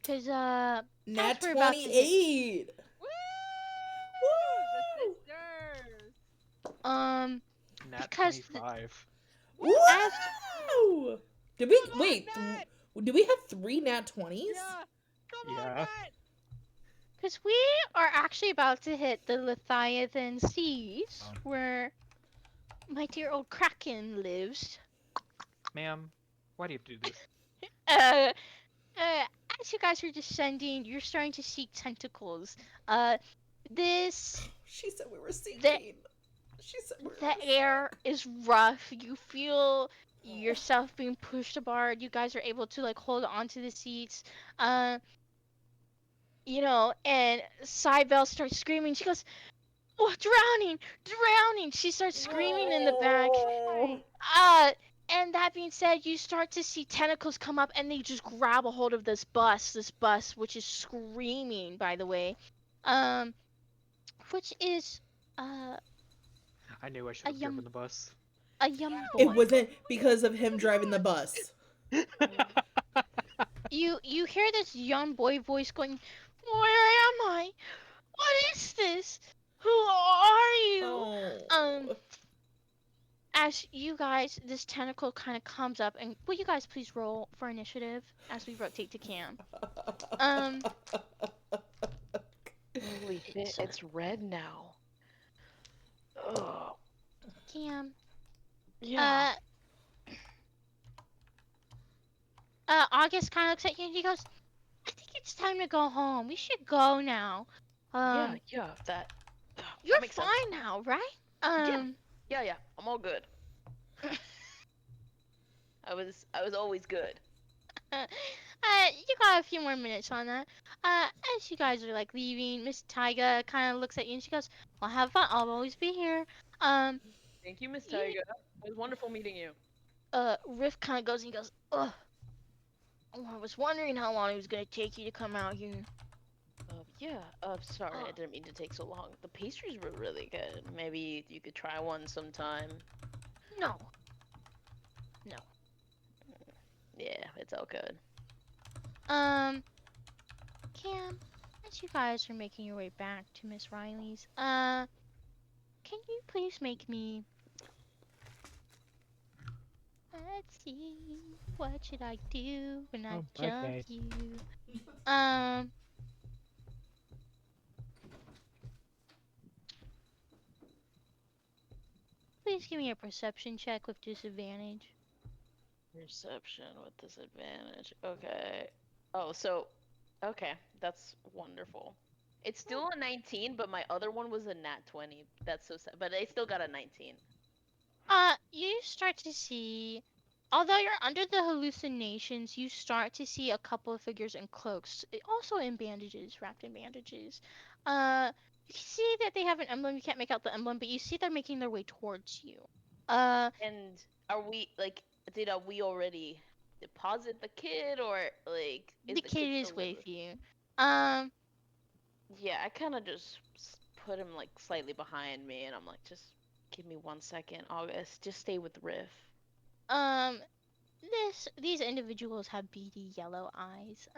Cause as Nat we're about to hit 28. Woo! The Woo! sisters. um Nat because 25. as Wow! Did we Come on, wait? Nat. Did we have 3 nat 20s? Yeah. Come on, Yeah. Nat. because we are actually about to hit the Leviathan seas Um, where my dear old Kraken lives. Ma'am, why do you have to do this? Uh, uh as you guys are descending, you're starting to see tentacles. Uh this She said we were the sinking. She said we were the gonna air sink. is rough. You feel yourself being pushed apart. You guys are able to like hold onto the seats. Uh, and Cybele starts screaming. She goes, "Oh, drowning, drowning!" She starts screaming in the back. No. Uh, and that being said, you start to see tentacles come up, and they just grab a hold of this bus. This bus, which is screaming, by the way, um, which is uh I knew I should a have driven young the bus. a young It boy. wasn't because of him driving the bus. You hear this young boy voice going, "Where am I? What is this? Who are you?" Um, Oh. as you guys, this tentacle kind of comes up, and will you guys please roll for initiative as we rotate to Cam? Um, Holy shit, so it's red now. Oh, Cam, yeah. uh, August kind of looks at you and he goes, "I think it's time to go home. We should go now. Yeah, Um, yeah, you're that makes sense. fine now, right?" Yeah, yeah, I'm all good. I was always good. You got a few more minutes on that. As you guys are like leaving, Miss Tyga kind of looks at you and she goes, "Well, have fun. I'll always be here." Um, Thank you, Miss you, Tyga. It was wonderful meeting you. Riff kind of goes and he goes, "Ugh, oh, I was wondering how long it was gonna take you to come out here." Yeah, sorry, I Oh, didn't mean to take so long. The pastries were really good. Maybe you could try one sometime. no, no. Yeah, it's all good. Um, Cam, as you guys are making your way back to Miss Riley's, can you please make me? Let's see. What should I do when I oh, bye, jump guys. you? Um, please give me a perception check with disadvantage. Reception with disadvantage. Okay. Oh, so, okay, that's wonderful. It's still a 19, but my other one was a nat 20. That's so sad. But I still got a 19. You start to see, although you're under the hallucinations, you start to see a couple of figures in cloaks, also in bandages, wrapped in bandages. You can see that they have an emblem. You can't make out the emblem, but you see they're making their way towards you. Uh, And Are we like did we already deposit the kid or like is The the kid kid still is with us? with you. Um, Yeah, I kind of just put him like slightly behind me, and I'm like, just give me 1 second, August. Just stay with Riff. um, these individuals have beady yellow eyes.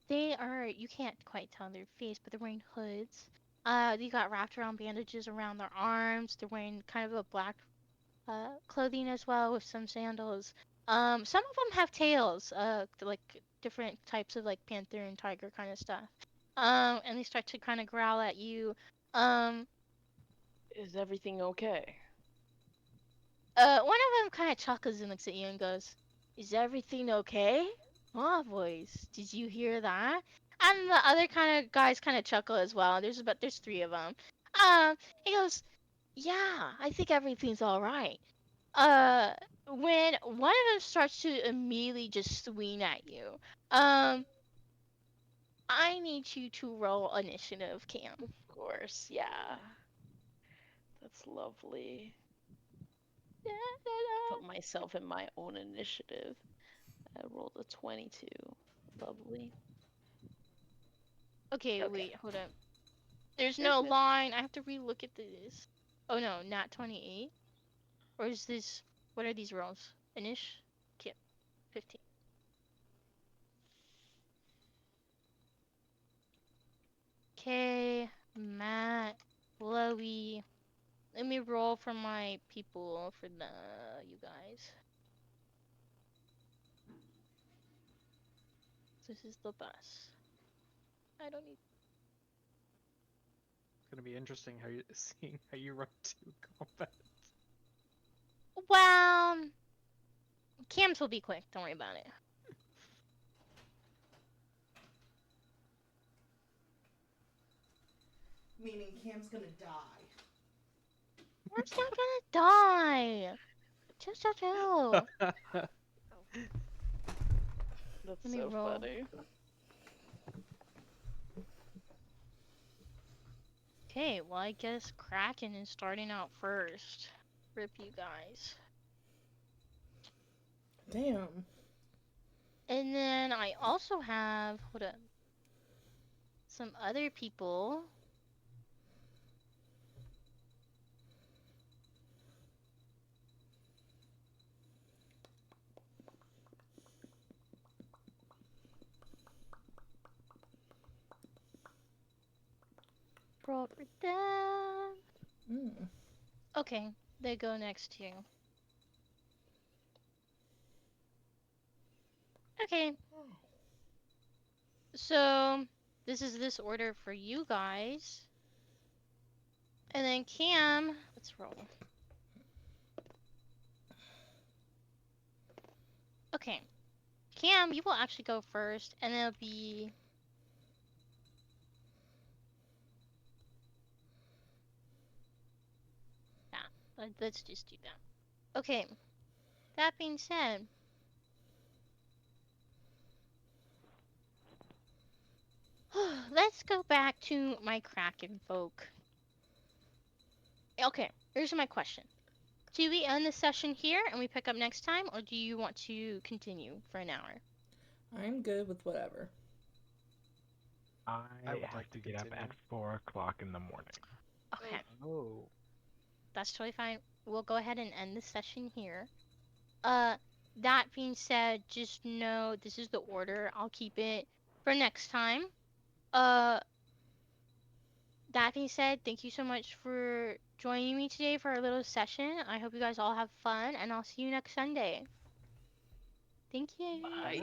They are, you can't quite tell their face, but they're wearing hoods. They got wrapped around bandages around their arms. They're wearing kind of a black clothing as well with some sandals. Some of them have tails, like different types of like panther and tiger kind of stuff. And they start to kind of growl at you. Um, Is everything okay? One of them kind of chuckles and looks at you and goes, "Is everything okay?" Oh, voice, did you hear that? And the other kind of guys kind of chuckle as well. There's three of them. He goes, "Yeah, I think everything's all right." Uh, when one of them starts to immediately just swing at you, um, I need you to roll initiative, Cam. Of course, yeah. That's lovely. Put myself in my own initiative. I rolled a 22. Lovely. Okay, Okay. wait, hold up. There's You're no good. line. I have to relook at this. Oh no, not 28. Or is this? What are these rolls? Finish. Okay, 15. Okay, Matt, Chloe. Let me roll for my people for the you guys. This is the bus. I don't need. It's gonna be interesting how you seeing how you run to combat. Well, cams will be quick. Don't worry about it. Meaning Cam's gonna die. Cam's not gonna die. Chill, chill, chill. That's Let me so roll. funny. Okay, well I guess Kraken is starting out first. Rip you guys. Damn. And then I also have, hold up, some other people. Roll for them. Mm. Okay, they go next to you. Okay, so this is this order for you guys. And then Cam, let's roll. Okay, Cam, you will actually go first, and it'll be. Yeah, let's just do that. Okay, that being said, let's go back to my Kraken folk. Okay, here's my question. Do we end the session here and we pick up next time, or do you want to continue for an hour? I'm good with whatever. I I would have like to to get up continue. at 4 o'clock in the morning. Okay, Oh, that's totally fine. We'll go ahead and end the session here. Uh, that being said, just know this is the order. I'll keep it for next time. Uh, that being said, thank you so much for joining me today for our little session. I hope you guys all have fun, and I'll see you next Sunday. Thank you. Bye.